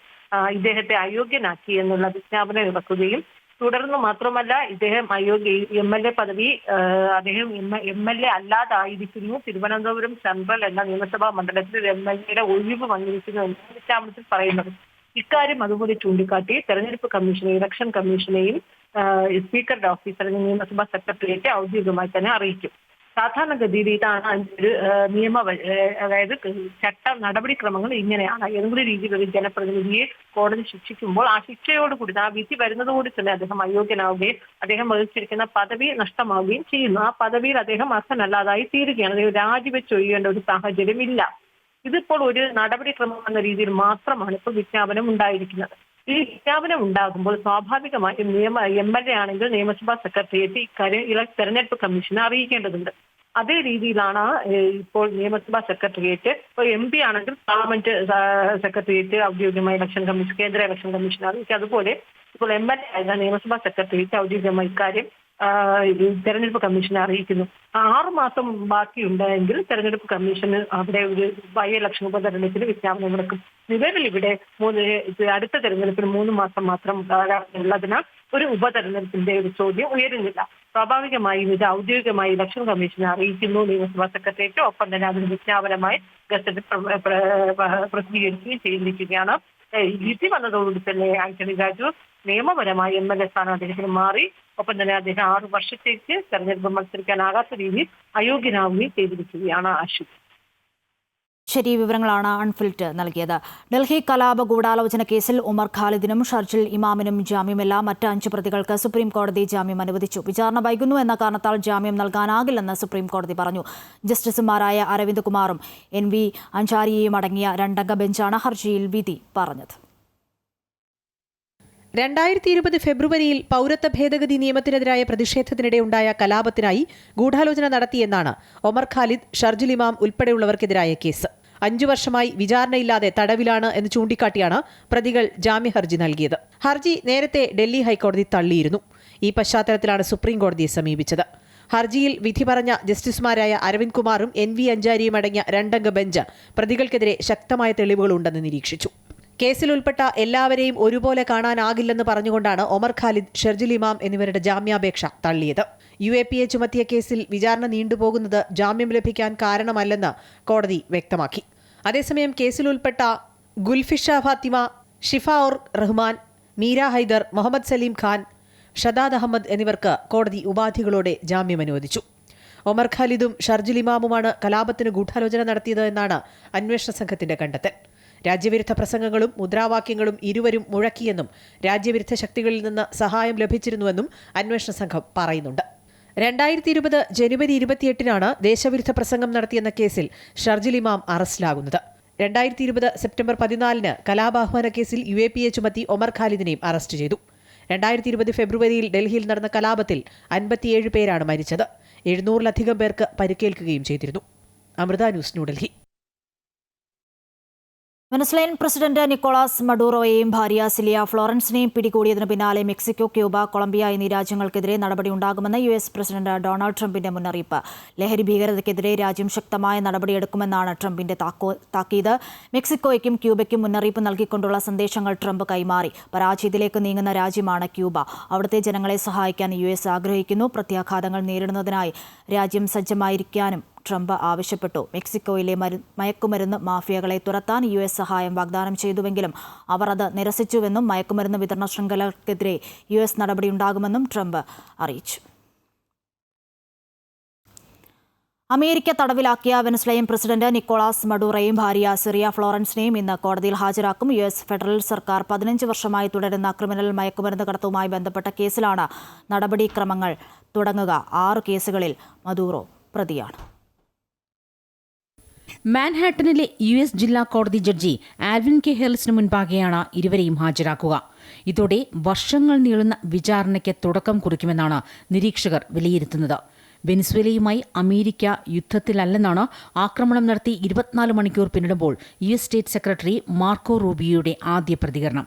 ഇദ്ദേഹത്തെ അയോഗ്യനാക്കി എന്നുള്ള വിജ്ഞാപനം ഇറക്കുകയും തുടർന്ന് മാത്രമല്ല ഇദ്ദേഹം MLA പദവി അദ്ദേഹം MLA അല്ലാതായിരിക്കുന്നു, തിരുവനന്തപുരം സെൻട്രൽ എന്ന നിയമസഭാ മണ്ഡലത്തിൽ MLAയുടെ ഒഴിവ് വന്നിരിക്കുന്നു എന്ന വിജ്ഞാപനത്തിൽ പറയുന്നത്. ഇക്കാര്യം അതുപോലെ ചൂണ്ടിക്കാട്ടി തെരഞ്ഞെടുപ്പ് കമ്മീഷനെ, ഇലക്ഷൻ കമ്മീഷനെയും സ്പീക്കറുടെ ഓഫീസർ നിയമസഭാ സെക്രട്ടേറിയറ്റ് ഔദ്യോഗികമായി തന്നെ അറിയിക്കും. സാധാരണഗതിയിൽ ഇതാണ് ഒരു അതായത് ചട്ട നടപടിക്രമങ്ങൾ ഇങ്ങനെയാണ്. ഏതെങ്കിലും രീതിയിലൊരു ജനപ്രതിനിധിയെ കോടതി ശിക്ഷിക്കുമ്പോൾ ആ ശിക്ഷയോടുകൂടി, ആ വിധി വരുന്നതോടുകൂടി തന്നെ അദ്ദേഹം അയോഗ്യനാവുകയും അദ്ദേഹം വഹിച്ചിരിക്കുന്ന പദവി നഷ്ടമാവുകയും ചെയ്യുന്നു. ആ പദവിയിൽ അദ്ദേഹം അർഹനല്ലാതായി തീരുകയാണ്. അദ്ദേഹം രാജിവെച്ചൊഴിയേണ്ട ഒരു സാഹചര്യം ഇല്ല. ഇതിപ്പോൾ ഒരു നടപടിക്രമം എന്ന രീതിയിൽ മാത്രമാണ് ഇപ്പോൾ വിജ്ഞാപനം ഉണ്ടായിരിക്കുന്നത്. ഈ വിജ്ഞാപനം ഉണ്ടാകുമ്പോൾ സ്വാഭാവികമായും MLA ആണെങ്കിൽ നിയമസഭാ സെക്രട്ടേറിയറ്റ് ഇക്കാര്യം തെരഞ്ഞെടുപ്പ് കമ്മീഷനെ അറിയിക്കേണ്ടതുണ്ട്. അതേ രീതിയിലാണ് ഇപ്പോൾ നിയമസഭാ സെക്രട്ടേറിയറ്റ്, ഇപ്പോൾ MP ആണെങ്കിൽ പാർലമെന്റ് സെക്രട്ടേറിയറ്റ് ഔദ്യോഗികമായി ഇലക്ഷൻ കമ്മീഷൻ, കേന്ദ്ര ഇലക്ഷൻ കമ്മീഷൻ അറിയിക്കുക. അതുപോലെ ഇപ്പോൾ MLA ആയിരുന്ന നിയമസഭാ സെക്രട്ടേറിയറ്റ് ഔദ്യോഗികമായി ഇക്കാര്യം തെരഞ്ഞെടുപ്പ് കമ്മീഷനെ അറിയിക്കുന്നു. 6 മാസം ബാക്കിയുണ്ടെങ്കിൽ തെരഞ്ഞെടുപ്പ് കമ്മീഷന് അവിടെ ഒരു ബൈ ഇലക്ഷൻ ഉപതെരഞ്ഞെടുപ്പിന് വിജ്ഞാപനം ഇറക്കും. നിലവിൽ ഇവിടെ അടുത്ത തെരഞ്ഞെടുപ്പിന് 3 മാസം മാത്രം ഉള്ളതിനാൽ ഒരു ഉപതെരഞ്ഞെടുപ്പിന്റെ ഒരു ചോദ്യം ഉയരുന്നില്ല. സ്വാഭാവികമായും ഇത് ഔദ്യോഗികമായി ഇലക്ഷൻ കമ്മീഷനെ അറിയിക്കുന്നു നിയമസഭാ സെക്രട്ടേറിയറ്റ്. ഒപ്പം തന്നെ അതിന് വിജ്ഞാപനമായി ഗസറ്റിൽ പ്രസിദ്ധീകരിക്കുകയും ചെയ്തിരിക്കുകയാണ്. വിധി വന്നതോടുകൂടി തന്നെ ആന്റണി രാജു നിയമപരമായി MLA സ്ഥാനം അദ്ദേഹത്തിന് മാറി. ഒപ്പം തന്നെ അദ്ദേഹം 6 വർഷത്തേക്ക് തെരഞ്ഞെടുപ്പ് മത്സരിക്കാനാകാത്ത രീതിയിൽ അയോഗ്യനാവുകയും ചെയ്തിരിക്കുകയാണ്. അശ്വതി, ശരി, വിവരങ്ങളാണ് അൺഫിൽറ്റ് നൽകിയത്. ഡൽഹി കലാപ ഗൂഢാലോചന കേസിൽ ഉമർ ഖാലിദിനും ഷർജിൽ ഇമാമിനും ജാമ്യമില്ല. മറ്റ് 5 പ്രതികൾക്ക് സുപ്രീം കോടതി ജാമ്യം അനുവദിച്ചു. വിചാരണ വൈകുന്നു എന്ന കാരണത്താൽ ജാമ്യം നൽകാനാകില്ലെന്ന് സുപ്രീം കോടതി പറഞ്ഞു. ജസ്റ്റിസുമാരായ അരവിന്ദ് കുമാറും NV അൻസാരിയും അടങ്ങിയ 2-അംഗ ബെഞ്ചാണ് ഹർജിയിൽ വിധി പറഞ്ഞത്. 2020 ഫെബ്രുവരിയിൽ പൗരത്വ ഭേദഗതി നിയമത്തിനെതിരായ പ്രതിഷേധത്തിനിടെ ഉണ്ടായ കലാപത്തിനായി ഗൂഢാലോചന നടത്തിയെന്നാണ് ഒമർ ഖാലിദ്, ഷർജിൽ ഇമാം ഉൾപ്പെടെയുള്ളവർക്കെതിരായ കേസ്. 5 വർഷമായി വിചാരണയില്ലാതെ തടവിലാണ് എന്ന് ചൂണ്ടിക്കാട്ടിയാണ് പ്രതികൾ ജാമ്യ ഹർജി നൽകിയത്. ഹർജി നേരത്തെ ഡൽഹി ഹൈക്കോടതി തള്ളിയിരുന്നു. ഈ പശ്ചാത്തലത്തിലാണ് സുപ്രീം കോടതിയെ സമീപിച്ചത്. ഹർജിയിൽ വിധി പറഞ്ഞ ജസ്റ്റിസുമാരായ അരവിന്ദ് കുമാറും NV അൻസാരിയും അടങ്ങിയ 2-അംഗ ബെഞ്ച് പ്രതികൾക്കെതിരെ ശക്തമായ തെളിവുകളുണ്ടെന്ന് നിരീക്ഷിച്ചു. കേസിൽ ഉൾപ്പെട്ട എല്ലാവരെയും ഒരുപോലെ കാണാനാകില്ലെന്ന് പറഞ്ഞുകൊണ്ടാണ് ഒമർ ഖാലിദ്, ഷർജിൽ ഇമാം എന്നിവരുടെ ജാമ്യാപേക്ഷ തള്ളിയത്. UAPA ചുമത്തിയ കേസിൽ വിചാരണ നീണ്ടുപോകുന്നത് ജാമ്യം ലഭിക്കാൻ കാരണമല്ലെന്ന് കോടതി വ്യക്തമാക്കി. അതേസമയം കേസിൽ ഉൾപ്പെട്ട ഗുൽഫിഷ ഫാത്തിമ, ഷിഫ ഉർ റഹ്മാൻ, മീര ഹൈദർ, മുഹമ്മദ് സലീം ഖാൻ, ഷദാദ് അഹമ്മദ് എന്നിവർക്ക് കോടതി ഉപാധികളോടെ ജാമ്യം അനുവദിച്ചു. ഒമർ ഖാലിദും ഷർജിൽ ഇമാമുമാണ് കലാപത്തിന് ഗൂഢാലോചന നടത്തിയത് എന്നാണ് അന്വേഷണ സംഘത്തിന്റെ കണ്ടെത്തൽ. രാജ്യവിരുദ്ധ പ്രസംഗങ്ങളും മുദ്രാവാക്യങ്ങളും ഇരുവരും മുഴക്കിയെന്നും രാജ്യവിരുദ്ധ ശക്തികളിൽ നിന്ന് സഹായം ലഭിച്ചിരുന്നുവെന്നും അന്വേഷണ സംഘം പറയുന്നുണ്ട്. 2020 ജനുവരി 28-നാണ് ദേശവിരുദ്ധ പ്രസംഗം നടത്തിയെന്ന കേസിൽ ഷർജിൽ ഇമാം അറസ്റ്റിലാകുന്നത്. 2020 സെപ്റ്റംബർ 14-ന് കലാപാഹ്വാന കേസിൽ UAPA ചുമത്തി ഒമർ ഖാലിദിനെയും അറസ്റ്റ് ചെയ്തു. 2020 ഫെബ്രുവരിയിൽ ഡൽഹിയിൽ നടന്ന കലാപത്തിൽ 57 പേരാണ് മരിച്ചത്. 700-ലധികം പേർക്ക് പരിക്കേൽക്കുകയും ചെയ്തിരുന്നു. Amrita news, New Delhi. Venezuelan president Nicolas മഡൂറോയെയും ഭാര്യ സിലിയ ഫ്ലോറൻസിനെയും പിടികൂടിയതിനു പിന്നാലെ മെക്സിക്കോ, ക്യൂബ, കൊളംബിയ എന്നീ രാജ്യങ്ങൾക്കെതിരെ നടപടിയുണ്ടാകുമെന്ന് US പ്രസിഡന്റ് ഡൊണാൾഡ് ട്രംപിന്റെ മുന്നറിയിപ്പ്. ലഹരി ഭീകരതയ്ക്കെതിരെ രാജ്യം ശക്തമായ നടപടിയെടുക്കുമെന്നാണ് ട്രംപിന്റെ താക്കീത്. മെക്സിക്കോയ്ക്കും ക്യൂബയ്ക്കും മുന്നറിയിപ്പ് നൽകിക്കൊണ്ടുള്ള സന്ദേശങ്ങൾ ട്രംപ് കൈമാറി. പരാജയത്തിലേക്ക് നീങ്ങുന്ന രാജ്യമാണ് ക്യൂബ. അവിടുത്തെ ജനങ്ങളെ സഹായിക്കാൻ US ആഗ്രഹിക്കുന്നു. പ്രത്യാഘാതങ്ങൾ നേരിടുന്നതിനായി രാജ്യം സജ്ജമായിരിക്കാനും ട്രംപ് ആവശ്യപ്പെട്ടു. മെക്സിക്കോയിലെ മയക്കുമരുന്ന് മാഫിയകളെ തുരത്താൻ US സഹായം വാഗ്ദാനം ചെയ്തുവെങ്കിലും അവർ അത് നിരസിച്ചുവെന്നും മയക്കുമരുന്ന് വിതരണ ശൃംഖലയ്ക്കെതിരെ US നടപടിയുണ്ടാകുമെന്നും ട്രംപ് അറിയിച്ചു. അമേരിക്ക തടവിലാക്കിയ വെനസ്വേലൻ പ്രസിഡന്റ് നിക്കോളാസ് മഡൂറോയെയും ഭാര്യ സിലിയ ഫ്ലോറൻസിനെയും ഇന്ന് കോടതിയിൽ ഹാജരാക്കും. US ഫെഡറൽ സർക്കാർ 15 വർഷമായി തുടരുന്ന ക്രിമിനൽ മയക്കുമരുന്ന് കടത്തുമായി ബന്ധപ്പെട്ട കേസിലാണ് നടപടിക്രമങ്ങൾ തുടങ്ങുക. 6 കേസുകളിൽ മഡൂറോ പ്രതിയാണ്. മാൻഹാട്ടനിലെ US ജില്ലാ കോടതി ജഡ്ജി ആൽവിൻ കെ ഹെൽസിന് മുൻപാകെയാണ് ഇരുവരെയും ഹാജരാക്കുക. ഇതോടെ വർഷങ്ങൾ നീളുന്ന വിചാരണയ്ക്ക് തുടക്കം കുറിക്കുമെന്നാണ് നിരീക്ഷകർ വിലയിരുത്തുന്നത്. വെനിസ്വേലയുമായി അമേരിക്ക യുദ്ധത്തിലല്ലെന്നാണ് ആക്രമണം നടത്തി 24 മണിക്കൂർ പിന്നിടുമ്പോൾ US സ്റ്റേറ്റ് സെക്രട്ടറി മാർക്കോ റൂബിയോയുടെ ആദ്യ പ്രതികരണം.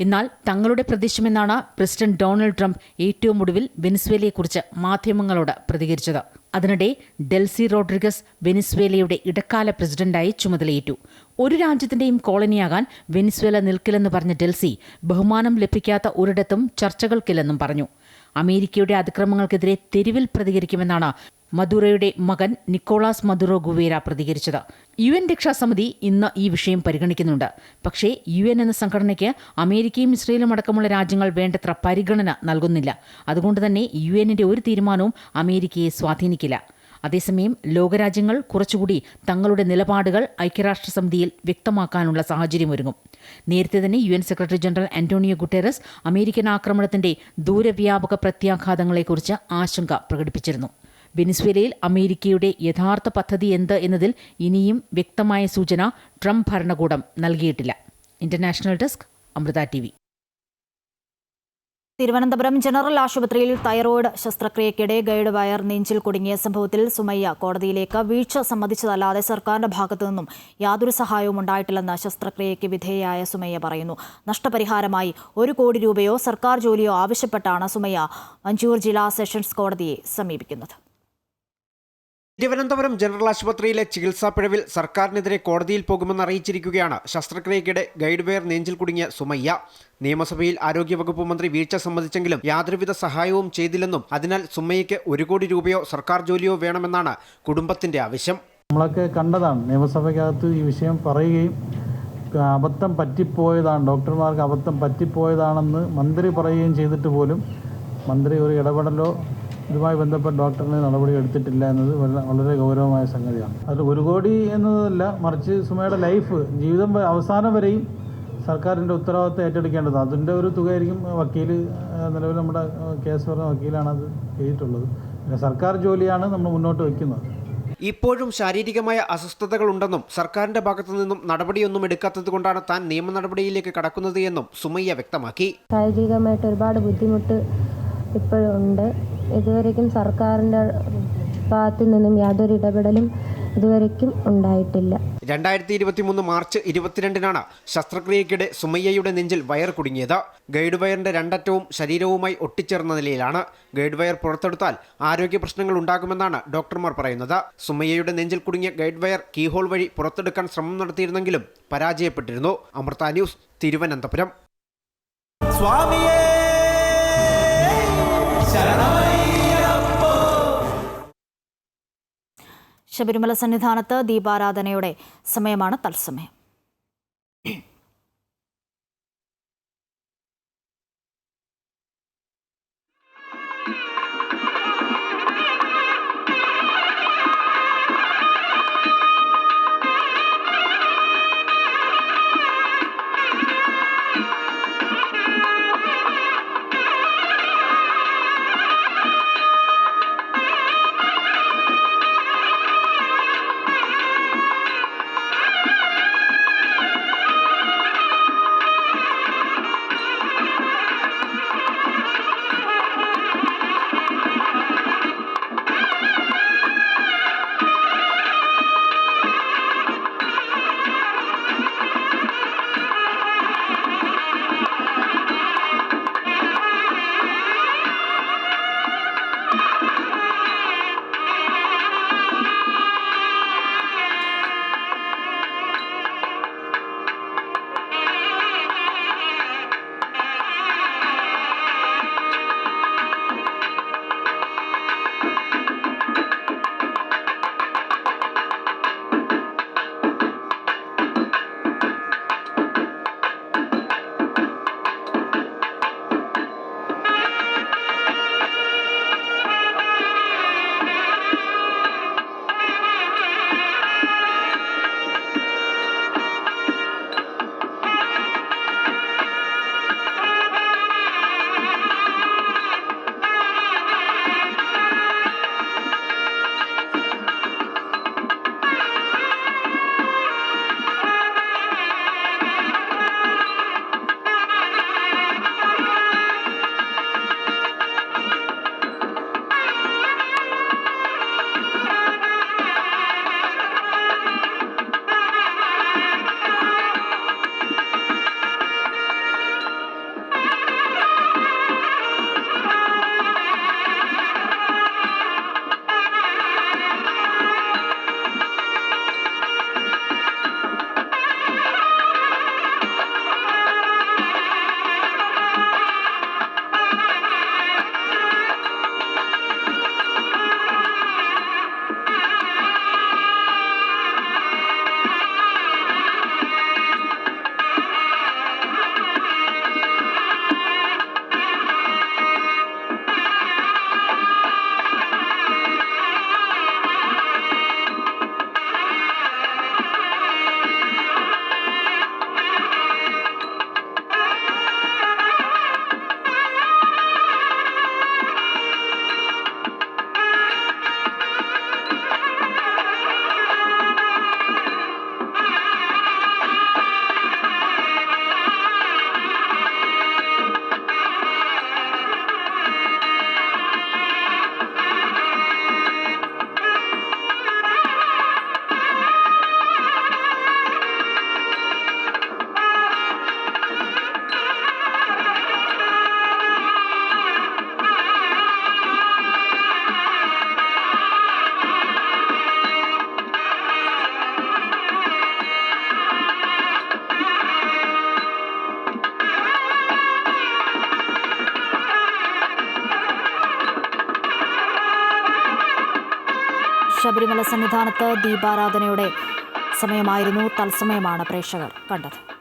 എന്നാൽ തങ്ങളുടെ പ്രദേശമെന്നാണ് പ്രസിഡന്റ് ഡൊണാൾഡ് ട്രംപ് ഏറ്റവും ഒടുവിൽ വെനിസ്വേലയെക്കുറിച്ച് മാധ്യമങ്ങളോട് പ്രതികരിച്ചത്. അതിനിടെ ഡെൽസി റോഡ്രിഗസ് വെനിസ്വേലയുടെ ഇടക്കാല പ്രസിഡന്റായി ചുമതലയേറ്റു. ഒരു രാജ്യത്തിന്റെയും കോളനിയാകാൻ വെനിസ്വേല നിൽക്കില്ലെന്ന് പറഞ്ഞ ഡെൽസി ബഹുമാനം ലഭിക്കാത്ത ഒരിടത്തും ചർച്ചകൾക്കില്ലെന്നും പറഞ്ഞു. അമേരിക്കയുടെ അതിക്രമങ്ങൾക്കെതിരെ തെരുവിൽ പ്രതികരിക്കുമെന്നാണ് മദുറോയുടെ മകൻ നിക്കോളാസ് മദുറോ ഗുവേര പ്രതികരിച്ചത്. UN രക്ഷാസമിതി ഇന്ന് ഈ വിഷയം പരിഗണിക്കുന്നുണ്ട്. പക്ഷേ UN എന്ന സംഘടനയ്ക്ക് അമേരിക്കയും ഇസ്രയേലും അടക്കമുള്ള രാജ്യങ്ങൾ വേണ്ടത്ര പരിഗണന നൽകുന്നില്ല. അതുകൊണ്ട് തന്നെ UNന്റെ ഒരു തീരുമാനവും അമേരിക്കയെ സ്വാധീനിക്കില്ല. അതേസമയം ലോകരാജ്യങ്ങൾ കുറച്ചുകൂടി തങ്ങളുടെ നിലപാടുകൾ ഐക്യരാഷ്ട്രസമിതിയിൽ വ്യക്തമാക്കാനുള്ള സാഹചര്യമൊരുങ്ങും. നേരത്തെ തന്നെ UN secretary general Antonio Guterres American ആക്രമണത്തിന്റെ ദൂരവ്യാപക പ്രത്യാഘാതങ്ങളെക്കുറിച്ച് ആശങ്ക പ്രകടിപ്പിച്ചിരുന്നു. വെനിസ്വേലയിൽ അമേരിക്കയുടെ യഥാർത്ഥ പദ്ധതി എന്ത് എന്നതിൽ ഇനിയും വ്യക്തമായ സൂചന ട്രംപ് ഭരണകൂടം നൽകിയിട്ടില്ല. International desk, Amrita TV. Thiruvananthapuram general ആശുപത്രിയിൽ തൈറോയ്ഡ് ശസ്ത്രക്രിയയ്ക്കിടെ ഗൈഡ് വയർ നെഞ്ചിൽ കുടുങ്ങിയ സംഭവത്തിൽ സുമയ്യ കോടതിയിലേക്ക് വീഴ്ച സമ്മതിച്ചതല്ലാതെ സർക്കാരിന്റെ ഭാഗത്തുനിന്നും യാതൊരു സഹായവും ഉണ്ടായിട്ടില്ലെന്ന് ശസ്ത്രക്രിയയ്ക്ക് വിധേയയായ സുമയ്യ പറയുന്നു. നഷ്ടപരിഹാരമായി 1 കോടി രൂപയോ സർക്കാർ ജോലിയോ ആവശ്യപ്പെട്ടാണ് സുമയ്യ മഞ്ചൂർ ജില്ലാ സെഷൻസ് കോടതിയെ സമീപിക്കുന്നത്. തിരുവനന്തപുരം ജനറൽ ആശുപത്രിയിലെ ചികിത്സാ പിഴവിൽ സർക്കാരിനെതിരെ കോടതിയിൽ പോകുമെന്ന് അറിയിച്ചിരിക്കുകയാണ് ശസ്ത്രക്രിയയ്ക്കിടെ ഗൈഡ് വയർ നെഞ്ചിൽ കുടുങ്ങിയ സുമയ്യ. നിയമസഭയിൽ ആരോഗ്യവകുപ്പ് മന്ത്രി വീഴ്ച സമ്മതിച്ചെങ്കിലും യാതൊരുവിധ സഹായവും ചെയ്തില്ലെന്നും അതിനാൽ സുമയ്യയ്ക്ക് 1 കോടി രൂപയോ സർക്കാർ ജോലിയോ വേണമെന്നാണ് കുടുംബത്തിന്റെ ആവശ്യം. നമ്മളൊക്കെ കണ്ടതാണ്, നിയമസഭയ്ക്കകത്ത് ഈ വിഷയം പറയുകയും അബദ്ധം പറ്റിപ്പോയതാണ്, ഡോക്ടർമാർക്ക് അബദ്ധം പറ്റിപ്പോയതാണെന്ന് മന്ത്രി പറയുകയും ചെയ്തിട്ട് പോലും മന്ത്രി ഒരു ഇടപെടലോ ഇതുമായി ബന്ധപ്പെട്ട ഡോക്ടറിന് നടപടി എടുത്തിട്ടില്ല എന്നത് വളരെ ഗൗരവമായ സംഗതിയാണ്. അത് 1 കോടി എന്നതല്ല, മറിച്ച് സുമയുടെ ലൈഫ്, ജീവിതം അവസാനം വരെയും സർക്കാരിൻ്റെ ഉത്തരവാദിത്തം ഏറ്റെടുക്കേണ്ടത്. അതിൻ്റെ ഒരു തുകയായിരിക്കും വക്കീൽ, നിലവിൽ നമ്മുടെ കേസ് പറഞ്ഞ വക്കീലാണ് അത് ചെയ്തിട്ടുള്ളത്. പിന്നെ സർക്കാർ ജോലിയാണ് നമ്മൾ മുന്നോട്ട് വയ്ക്കുന്നത്. ഇപ്പോഴും ശാരീരികമായ അസ്വസ്ഥതകളുണ്ടെന്നും സർക്കാരിന്റെ ഭാഗത്തു നിന്നും നടപടിയൊന്നും എടുക്കാത്തത് കൊണ്ടാണ് താൻ നിയമ നടപടിയിലേക്ക് കടക്കുന്നത് എന്നും സുമയ്യ വ്യക്തമാക്കി. ശാരീരികമായിട്ട് ഒരുപാട് ബുദ്ധിമുട്ട് ഇപ്പോഴും ഉണ്ട്. ഇതുവരെയ്ക്കും സർക്കാരിൻ്റെ ഭാഗത്തു നിന്നും യാതൊരു ഇടപെടലും ഇതുവരെയ്ക്കും ഉണ്ടായിട്ടില്ല. 2023 മാർച്ച് 22-നാണ് ശസ്ത്രക്രിയയ്ക്കിടെ സുമയ്യയുടെ നെഞ്ചിൽ വയർ കുടുങ്ങിയത്. ഗൈഡ് വയറിന്റെ 2 അറ്റവും ശരീരവുമായി ഒട്ടിച്ചേർന്ന നിലയിലാണ്. ഗൈഡ് വയർ പുറത്തെടുത്താൽ ആരോഗ്യ പ്രശ്നങ്ങൾ ഉണ്ടാകുമെന്നാണ് ഡോക്ടർമാർ പറയുന്നത്. സുമയ്യയുടെ നെഞ്ചിൽ കുടുങ്ങിയ ഗൈഡ് വയർ കീഹോൾ വഴി പുറത്തെടുക്കാൻ ശ്രമം നടത്തിയിരുന്നെങ്കിലും പരാജയപ്പെട്ടിരുന്നു. അമൃത ന്യൂസ്, തിരുവനന്തപുരം. ശബരിമല സന്നിധാനത്ത് ദീപാരാധനയുടെ സമയമാണ് തത്സമയം. ശബരിമല സന്നിധാനത്ത് ദീപാരാധനയുടെ സമയമായിരുന്നു. തത്സമയമാണ് പ്രേക്ഷകർ കണ്ടത്.